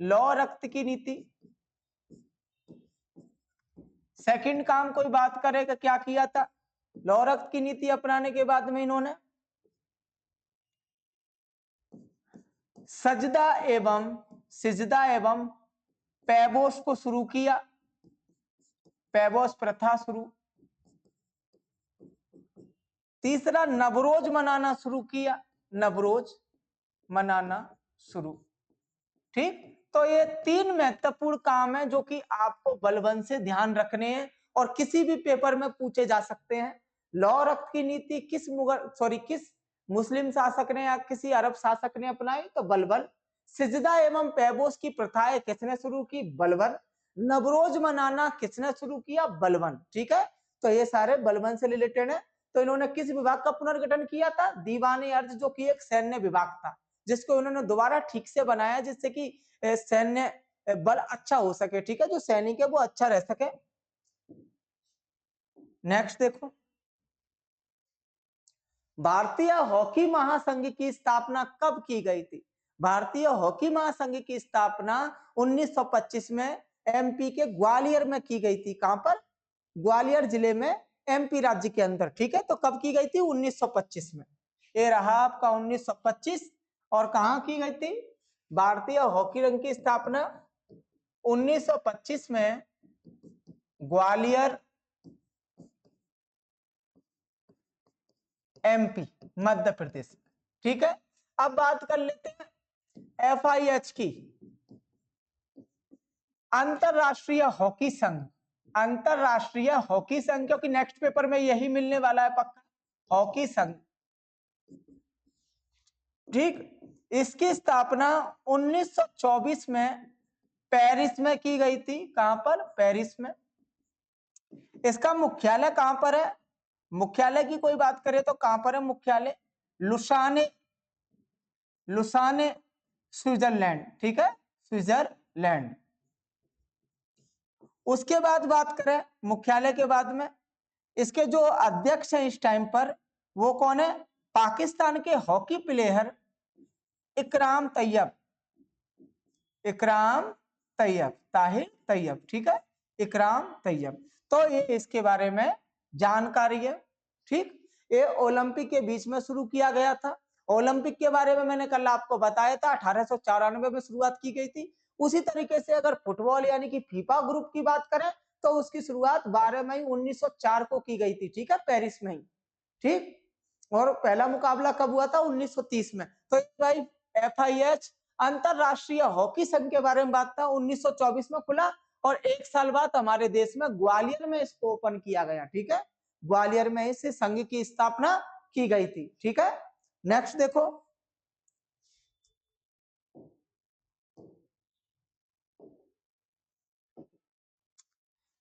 A: लौ रक्त की नीति। सेकंड काम कोई बात करेगा, क्या किया था? लौ रक्त की नीति अपनाने के बाद में इन्होंने सिजदा एवं पैबोस को शुरू किया, पैबोस प्रथा शुरू, तीसरा नवरोज मनाना शुरू किया, नवरोज मनाना शुरू। ठीक, तो ये 3 महत्वपूर्ण काम है जो कि आपको बलबन से ध्यान रखने हैं और किसी भी पेपर में पूछे जा सकते हैं। लौ रक्त की नीति किस मुस्लिम शासक ने या किसी अरब शासक ने अपनाई? तो बलबन। सिजदा एवं पैबोस की प्रथाएं किसने शुरू की? बलबन। नवरोज मनाना किसने शुरू किया? बलबन। ठीक है, तो ये सारे बलबन से रिलेटेड है। तो इन्होंने किस विभाग का पुनर्गठन किया था? दीवान अर्ज, जो कि एक सैन्य विभाग था, जिसको उन्होंने दोबारा ठीक से बनाया जिससे कि सैन्य बल अच्छा हो सके। ठीक है, जो सैनिक है वो अच्छा रह सके। नेक्स्ट देखो, भारतीय हॉकी महासंघ की स्थापना कब की गई थी? भारतीय हॉकी महासंघ की स्थापना 1925 में एमपी के ग्वालियर में की गई थी। कहां पर? ग्वालियर जिले में, एमपी राज्य के अंदर। ठीक है, तो कब की गई थी? 1925 में। ये रहा आपका 1925। और कहां की गई थी भारतीय हॉकी रंग की स्थापना? 1925 में ग्वालियर, एमपी, मध्य प्रदेश। ठीक है, अब बात कर लेते हैं एफआईएच की, अंतरराष्ट्रीय हॉकी संघ। अंतरराष्ट्रीय हॉकी संघ, क्योंकि नेक्स्ट पेपर में यही मिलने वाला है पक्का, हॉकी संघ। ठीक, इसकी स्थापना 1924 में पेरिस में की गई थी। कहां पर? पेरिस में। इसका मुख्यालय कहां पर है? मुख्यालय की कोई बात करें तो कहां पर है मुख्यालय? Lausanne, Lausanne, Switzerland. ठीक है, स्विट्जरलैंड। उसके बाद बात करें मुख्यालय के बाद में, इसके जो अध्यक्ष हैं इस टाइम पर, वो कौन है? पाकिस्तान के हॉकी प्लेयर इकराम तैयब, इकराम तैयब, ताहिर तैयब। ठीक है, इकराम तैयब। तो ये इसके बारे में जानकारी है। ठीक, ये ओलंपिक के बीच में शुरू किया गया था। ओलंपिक के बारे में मैंने कल आपको बताया था, 1894 में शुरुआत की गई थी। उसी तरीके से अगर फुटबॉल यानी कि फीफा ग्रुप की बात करें तो उसकी शुरुआत 12 मई 1904 को की गई थी। ठीक है, पेरिस में ही। ठीक, और पहला मुकाबला कब हुआ था? 1930 में। तो भाई एफआईएच अंतरराष्ट्रीय हॉकी संघ के बारे में बात था, 1924 में खुला और 1 साल बाद हमारे देश में ग्वालियर में इसको ओपन किया गया। ठीक है, ग्वालियर में इस संघ की स्थापना की गई थी। ठीक है, नेक्स्ट देखो,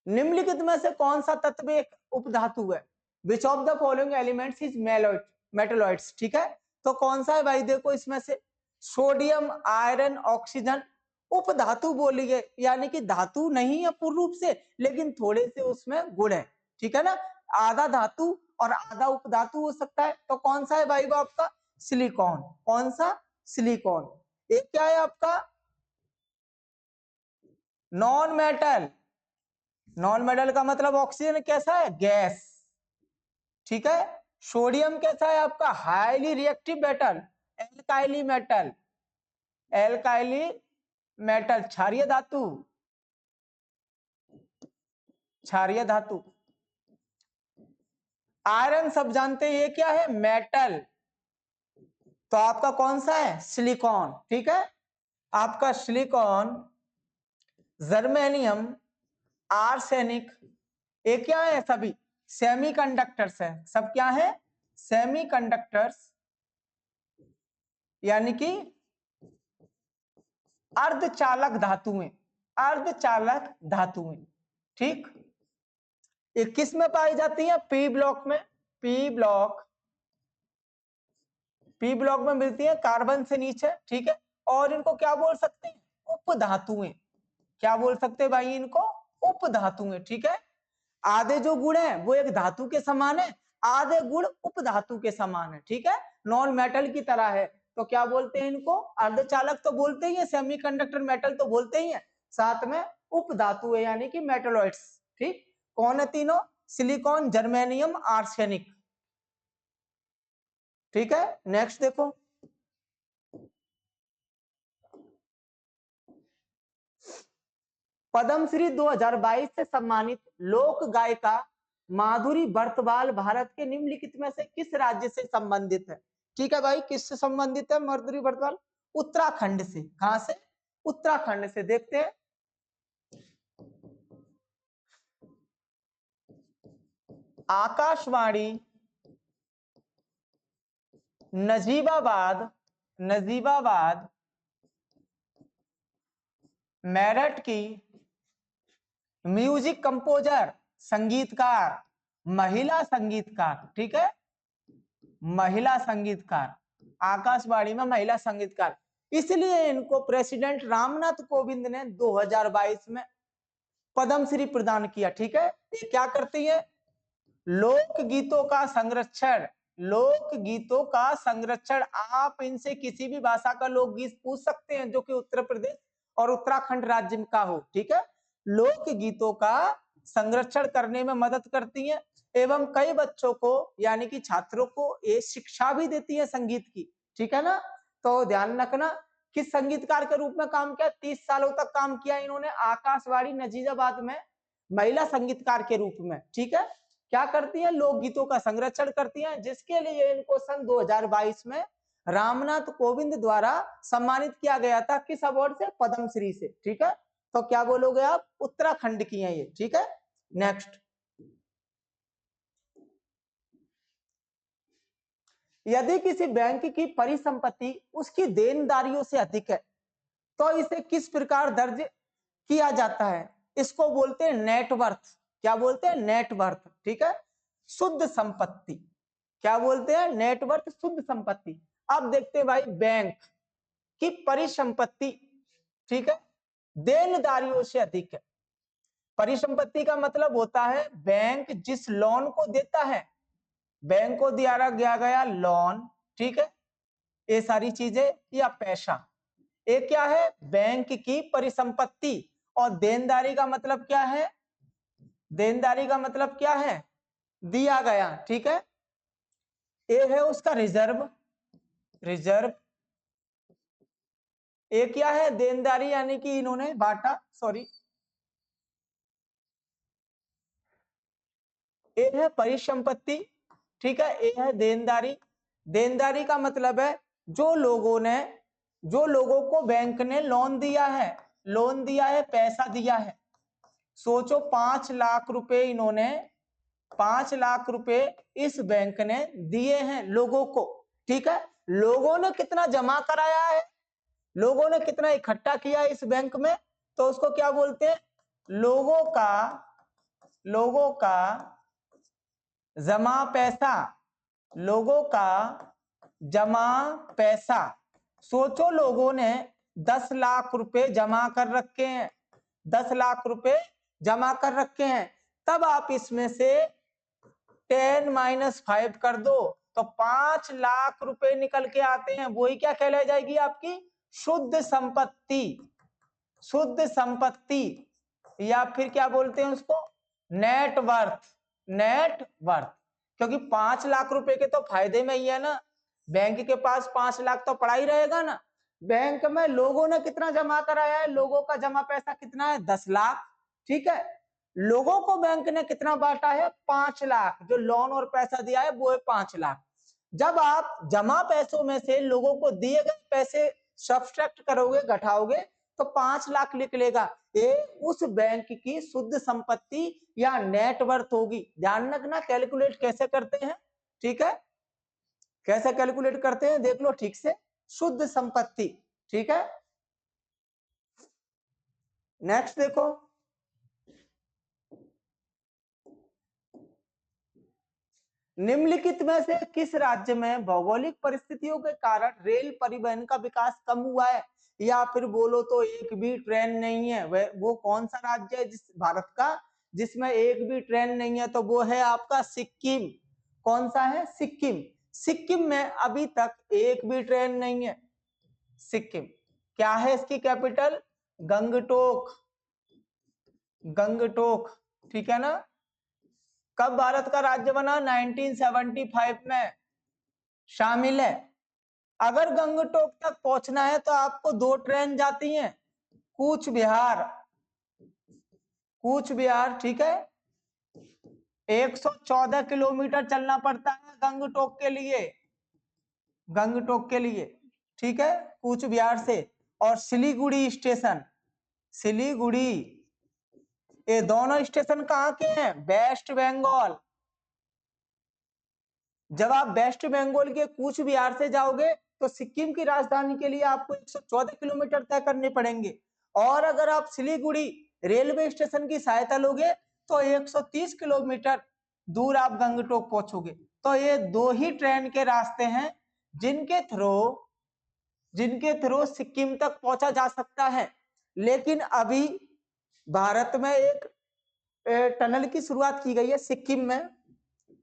A: निम्नलिखित में से कौन सा तत्व एक उपधातु है? Which of the following elements is metalloids? ठीक है, तो कौन सा है भाई? देखो इसमें से सोडियम, आयरन, ऑक्सीजन। उपधातु बोलिए, यानी कि धातु नहीं है पूर्ण रूप से, लेकिन थोड़े से उसमें गुण है। ठीक है ना, आधा धातु और आधा उपधातु हो सकता है। तो कौन सा है भाई वो आपका? सिलिकॉन। कौन सा? सिलिकॉन। एक क्या है आपका? Non metal. नॉन मेटल का मतलब ऑक्सीजन कैसा है? गैस। ठीक है, सोडियम कैसा है आपका? Highly reactive metal, alkali metal, alkali metal, क्षारीय धातु, क्षारीय धातु। आयरन सब जानते हैं, ये क्या है? मेटल। तो आपका कौन सा है? सिलिकॉन। ठीक है, आपका सिलिकॉन, जर्मेनियम, आर्सेनिक, ये क्या है? सभी सेमीकंडक्टर्स है। सब क्या है? सेमीकंडक्टर्स, यानी कि अर्धचालक धातुएं, अर्धचालक धातुएं। ठीक, ये किस में पाई जाती है? पी ब्लॉक में। पी ब्लॉक, पी ब्लॉक में मिलती है कार्बन से नीचे। ठीक है, और इनको क्या बोल सकते हैं? उपधातुएं। क्या बोल सकते हैं भाई इनको? उपधातुएं। ठीक है, आधे जो गुण है वो एक धातु के समान है, आधे गुण उपधातु के समान है। ठीक है, नॉन मेटल की तरह है। तो क्या बोलते हैं इनको? अर्धचालक तो बोलते ही है, सेमीकंडक्टर मेटल तो बोलते ही है, साथ में उपधातु है यानी कि मेटलॉइड्स। ठीक, कौन है तीनों? Silicon, germanium, arsenic. ठीक है, नेक्स्ट देखो, पद्मश्री 2022 से सम्मानित लोक गायिका माधुरी बर्तवाल भारत के निम्नलिखित में से किस राज्य से संबंधित है? ठीक है भाई, किससे संबंधित है माधुरी बर्तवाल? उत्तराखंड से। कहां से? उत्तराखंड से। देखते हैं, आकाशवाणी नजीबाबाद, नजीबाबाद मेरठ की म्यूजिक कंपोजर, संगीतकार, महिला संगीतकार, ठीक है, महिला संगीतकार, आकाशवाणी में महिला संगीतकार, इसलिए इनको प्रेसिडेंट रामनाथ कोविंद ने 2022 में पद्म श्री प्रदान किया। ठीक है, ये क्या करती है? लोकगीतों का संरक्षण, लोकगीतों का संरक्षण। आप इनसे किसी भी भाषा का लोकगीत पूछ सकते हैं जो कि उत्तर प्रदेश और उत्तराखंड राज्य का हो। ठीक है, लोकगीतों का संरक्षण करने में मदद करती है एवं कई बच्चों को यानी कि छात्रों को ये शिक्षा भी देती है संगीत की। ठीक है ना, तो ध्यान रखना किस संगीतकार के रूप में काम किया, 30 सालों तक काम किया इन्होंने आकाशवाणी नजीबाबाद में महिला संगीतकार के रूप में। ठीक है, क्या करती है? लोकगीतों का संरक्षण करती हैं, जिसके लिए इनको सन 2022 में रामनाथ कोविंद द्वारा सम्मानित किया गया था। किस अवार्ड से? पद्म श्री से। ठीक है, तो क्या बोलोगे आप? उत्तराखंड की हैं ये। ठीक है, नेक्स्ट, यदि किसी बैंक की परिसंपत्ति उसकी देनदारियों से अधिक है तो इसे किस प्रकार दर्ज किया जाता है? इसको बोलते हैं नेटवर्थ। क्या बोलते हैं? नेटवर्थ। ठीक है, शुद्ध संपत्ति। क्या बोलते हैं? नेटवर्थ, शुद्ध संपत्ति। अब देखते हैं भाई, बैंक की परिसंपत्ति, ठीक है, देनदारियों से अधिक है। परिसंपत्ति का मतलब होता है बैंक जिस लोन को देता है, बैंक को दिया गया लोन, ठीक है, ये सारी चीजें या पैसा, ये क्या है? बैंक की परिसंपत्ति। और देनदारी का मतलब क्या है? देनदारी का मतलब क्या है? दिया गया। ठीक है, ये है उसका रिजर्व, रिजर्व। ये क्या है? देनदारी, यानी कि इन्होंने बांटा, सॉरी, ये है परिसंपत्ति। ठीक है, ये है देनदारी। देनदारी का मतलब है जो लोगों को बैंक ने लोन दिया है, लोन दिया है, पैसा दिया है। सोचो 5 लाख रुपए इन्होंने, 5 लाख रुपए इस बैंक ने दिए हैं लोगों को। ठीक है, लोगों ने कितना जमा कराया है, लोगों ने कितना इकट्ठा किया है इस बैंक में, तो उसको क्या बोलते हैं? लोगों का जमा पैसा, लोगों का जमा पैसा। सोचो लोगों ने 10 लाख रुपए जमा कर रखे हैं, 10 लाख रुपए जमा कर रखे हैं, तब आप इसमें से 10 - 5 कर दो तो 5 लाख रुपए निकल के आते हैं। वही क्या कहलाई जाएगी? आपकी शुद्ध संपत्ति, शुद्ध संपत्ति, या फिर क्या बोलते हैं उसको? Net worth, net worth. क्योंकि 5 लाख रुपए के तो फायदे में ही है ना, बैंक के पास 5 लाख तो पड़ा ही रहेगा ना। बैंक में लोगों ने कितना जमा कराया है? लोगों का जमा पैसा कितना है? 10 लाख। ठीक है, लोगों को बैंक ने कितना बांटा है? 5 लाख। जो लोन और पैसा दिया है वो है 5 लाख। जब आप जमा पैसों में से लोगों को दिए गए पैसे सब्ट्रैक्ट करोगे, घटाओगे, तो 5 लाख निकलेगा। ये उस बैंक की शुद्ध संपत्ति या नेटवर्थ होगी। ध्यान रखना कैलकुलेट कैसे करते हैं। ठीक है, कैसे कैलकुलेट करते हैं देख लो ठीक से, शुद्ध संपत्ति। ठीक है, नेक्स्ट देखो, निम्नलिखित में से किस राज्य में भौगोलिक परिस्थितियों के कारण रेल परिवहन का विकास कम हुआ है? या फिर बोलो तो एक भी ट्रेन नहीं है। वो कौन सा राज्य है जिस भारत का जिसमें एक भी ट्रेन नहीं है? तो वो है आपका सिक्किम। कौन सा है? सिक्किम। सिक्किम में अभी तक एक भी ट्रेन नहीं है। सिक्किम। क्या है इसकी कैपिटल? गंगटोक, गंगटोक। ठीक है ना। कब भारत का राज्य बना? 1975 में शामिल है। अगर गंगटोक तक पहुंचना है तो आपको 2 ट्रेन जाती हैं, कूच बिहार, कूच बिहार, ठीक है, 114 किलोमीटर चलना पड़ता है गंगटोक के लिए, गंगटोक के लिए, ठीक है, कूच बिहार से। और सिलीगुड़ी स्टेशन, सिलीगुड़ी, ये दोनों स्टेशन कहाँ के हैं? वेस्ट बंगाल। जब आप वेस्ट बंगाल के कूच बिहार से जाओगे तो सिक्किम की राजधानी के लिए आपको 114 किलोमीटर तय करने पड़ेंगे, और अगर आप सिलीगुड़ी रेलवे स्टेशन की सहायता लोगे तो 130 किलोमीटर दूर आप गंगटोक पहुंचोगे। तो ये दो ही ट्रेन के रास्ते हैं जिनके थ्रू सिक्किम तक पहुंचा जा सकता है। लेकिन अभी भारत में एक टनल की शुरुआत की गई है सिक्किम में,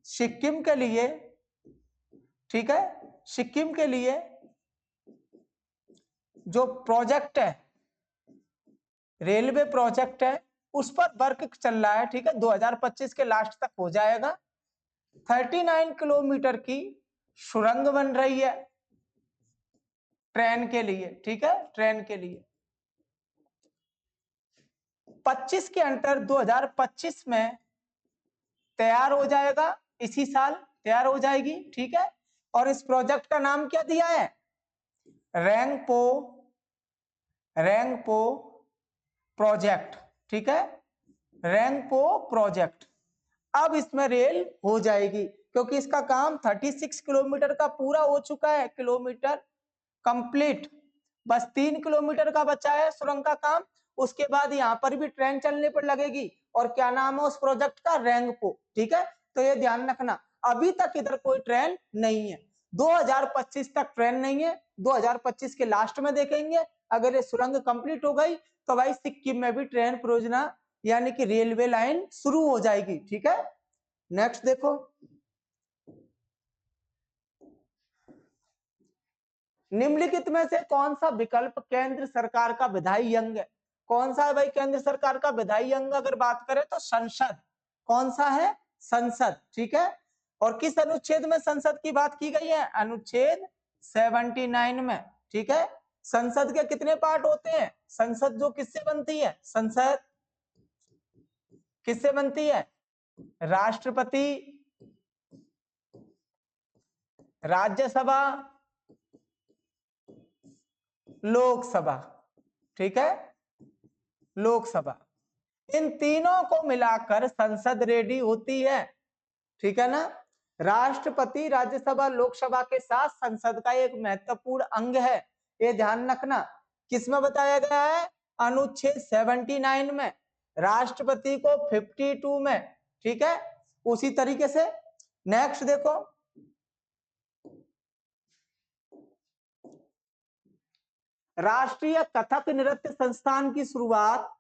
A: सिक्किम के लिए, ठीक है, सिक्किम के लिए जो प्रोजेक्ट है, रेलवे प्रोजेक्ट है, उस पर वर्क चल रहा है, ठीक है, 2025 के लास्ट तक हो जाएगा। 39 किलोमीटर की सुरंग बन रही है ट्रेन के लिए, ठीक है, ट्रेन के लिए। 25 के अंतर 2025 में तैयार हो जाएगा, इसी साल तैयार हो जाएगी, ठीक है। और इस प्रोजेक्ट का नाम क्या दिया है? रेंगपो, रेंगपो प्रोजेक्ट, ठीक है, रेंगपो प्रोजेक्ट। अब इसमें रेल हो जाएगी क्योंकि इसका काम 36 किलोमीटर का पूरा हो चुका है, किलोमीटर कंप्लीट, बस 3 किलोमीटर का बचा है सुरंग का काम। उसके बाद यहाँ पर भी ट्रेन चलने पर लगेगी, और क्या नाम है उस प्रोजेक्ट का? रेंगपो, ठीक है। तो ये ध्यान रखना, अभी तक इधर कोई ट्रेन नहीं है, 2025 तक ट्रेन नहीं है, 2025 के लास्ट में देखेंगे। अगर ये सुरंग कंप्लीट हो गई तो भाई सिक्किम में भी ट्रेन परियोजना यानी कि रेलवे लाइन शुरू हो जाएगी, ठीक है। नेक्स्ट देखो, निम्नलिखित में से कौन सा विकल्प केंद्र सरकार का विधायी अंग है? कौन सा है भाई केंद्र सरकार का विधायी अंग? अगर बात करें तो संसद। कौन सा है? संसद, ठीक है। और किस अनुच्छेद में संसद की बात की गई है? अनुच्छेद 79 में, ठीक है। संसद के कितने पार्ट होते हैं? संसद जो किससे बनती है? संसद किससे बनती है? राष्ट्रपति, राज्यसभा, लोकसभा, ठीक है, लोकसभा, इन तीनों को मिलाकर संसद रेडी होती है, ठीक है ना। राष्ट्रपति, राज्यसभा, लोकसभा के साथ संसद का एक महत्वपूर्ण अंग है, ये ध्यान रखना। किसमें बताया गया है? अनुच्छेद 79 में, राष्ट्रपति को 52 में, ठीक है। उसी तरीके से नेक्स्ट देखो, राष्ट्रीय कथक नृत्य संस्थान की शुरुआत,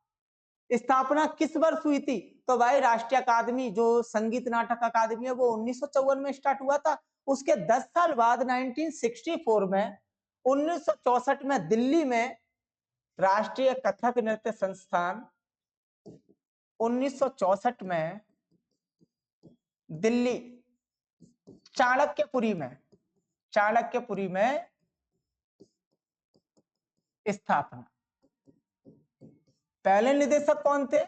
A: स्थापना किस वर्ष हुई थी? तो भाई राष्ट्रीय अकादमी, जो संगीत नाटक अकादमी है, वो 1954 में स्टार्ट हुआ था। उसके 10 साल बाद 1964 में, 1964 में दिल्ली में राष्ट्रीय कथक नृत्य संस्थान, 1964 में दिल्ली चाणक्यपुरी में, चाणक्यपुरी में स्थापना। पहले निदेशक कौन थे?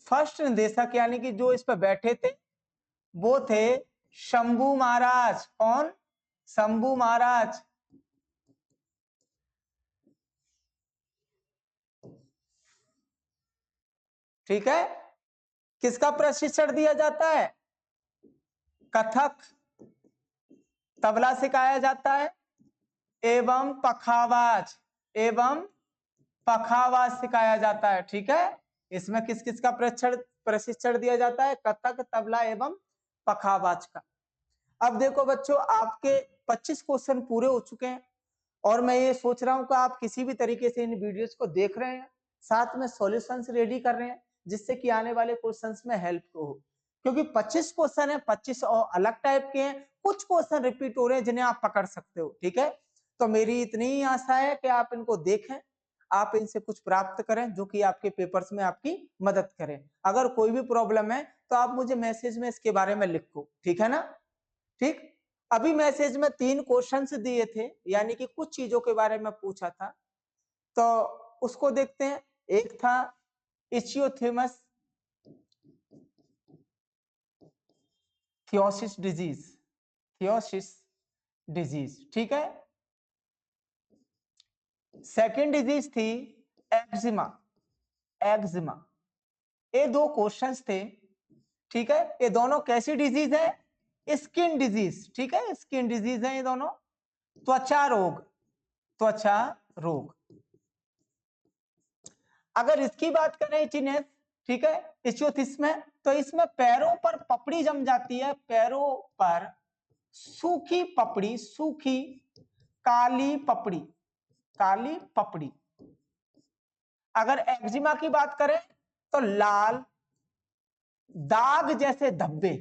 A: फर्स्ट निदेशक यानी कि जो इस पर बैठे थे वो थे शंभू महाराज। कौन? शंभू महाराज, ठीक है। किसका प्रशिक्षण दिया जाता है? कथक, तबला सिखाया जाता है, एवं पखावाज, एवं पखावाज सिखाया जाता है, ठीक है। इसमें किस किस का प्रशिक्षण दिया जाता है? कथक, तबला एवं पखावाज का। अब देखो बच्चों, आपके 25 क्वेश्चन पूरे हो चुके हैं, और मैं ये सोच रहा हूं कि आप किसी भी तरीके से इन वीडियोस को देख रहे हैं, साथ में सॉल्यूशंस रेडी कर रहे हैं, जिससे कि आने वाले क्वेश्चंस में हेल्प हो। क्योंकि 25 क्वेश्चन है, 25 और अलग टाइप के हैं, कुछ क्वेश्चन रिपीट हो रहे हैं जिन्हें आप पकड़ सकते हो, ठीक है। तो मेरी इतनी ही आशा है कि आप इनको देखें, आप इनसे कुछ प्राप्त करें जो कि आपके पेपर्स में आपकी मदद करें। अगर कोई भी प्रॉब्लम है तो आप मुझे मैसेज में इसके बारे में लिखो, ठीक है ना। ठीक, अभी मैसेज में 3 क्वेश्चंस दिए थे, यानी कि कुछ चीजों के बारे में पूछा था, तो उसको देखते हैं। एक था इचियोथेमस थियोसिस डिजीज, थियोसिस डिजीज, ठीक है। सेकंड डिजीज थी एक्जिमा, एक्जिमा। ये दो क्वेश्चंस थे, ठीक है। ये दोनों कैसी डिजीज है? स्किन डिजीज, ठीक है, स्किन डिजीज है ये दोनों। त्वचा रोग, त्वचा रोग। अगर इसकी बात करें चिनेस, ठीक है, इच्योथिस में, तो इसमें पैरों पर पपड़ी जम जाती है, पैरों पर सूखी पपड़ी, सूखी काली पपड़ी, काली पपड़ी। अगर एक्जिमा की बात करें तो लाल दाग जैसे धब्बे,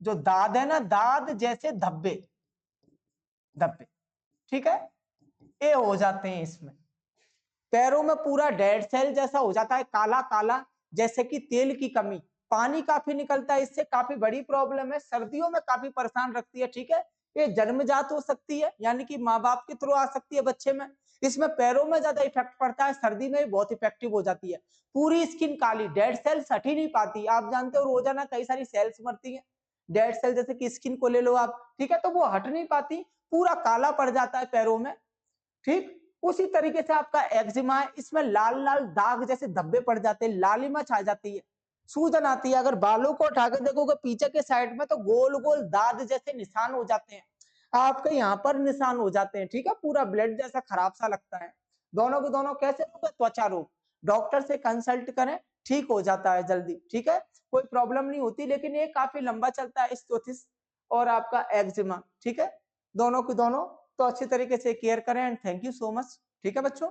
A: जो दाद है ना, दाद जैसे धब्बे, धब्बे, ठीक है, ये हो जाते हैं इसमें। पैरों में पूरा डेड सेल जैसा हो जाता है, काला काला, जैसे कि तेल की कमी। पानी काफी निकलता है, इससे काफी बड़ी प्रॉब्लम है, सर्दियों में काफी परेशान रखती है, ठीक है। ये जन्मजात हो सकती है, यानी कि माँ बाप के थ्रू आ सकती है बच्चे में। इसमें पैरों में ज्यादा इफेक्ट पड़ता है, सर्दी में बहुत इफेक्टिव हो जाती है। पूरी स्किन काली, डेड सेल्स हट ही नहीं पाती। आप जानते हो रोजाना कई सारी सेल्स मरती है, डेड सेल, जैसे कि स्किन को ले लो आप, ठीक है, तो वो हट नहीं पाती, पूरा काला पड़ जाता है पैरों में, ठीक। उसी तरीके से आपका एक्जिमा है, इसमें लाल लाल दाग जैसे धब्बे पड़ जाते हैं, लालिमा छा जाती है, सूजन आती है। अगर बालों को उठाकर देखोगे पीछे के साइड में, तो गोल गोल दाग जैसे निशान हो जाते हैं, आपके यहाँ पर निशान हो जाते हैं, ठीक है, पूरा ब्लड जैसा खराब सा लगता है। दोनों के दोनों कैसे होगा? त्वचा रोग। डॉक्टर से कंसल्ट करें, ठीक हो जाता है जल्दी, ठीक है, कोई प्रॉब्लम नहीं होती। लेकिन ये काफी लंबा चलता है, इस्टोथिस और आपका एक्जिमा, ठीक है, दोनों के दोनों। तो अच्छी तरीके से केयर करें and thank you so much, ठीक है बच्चों।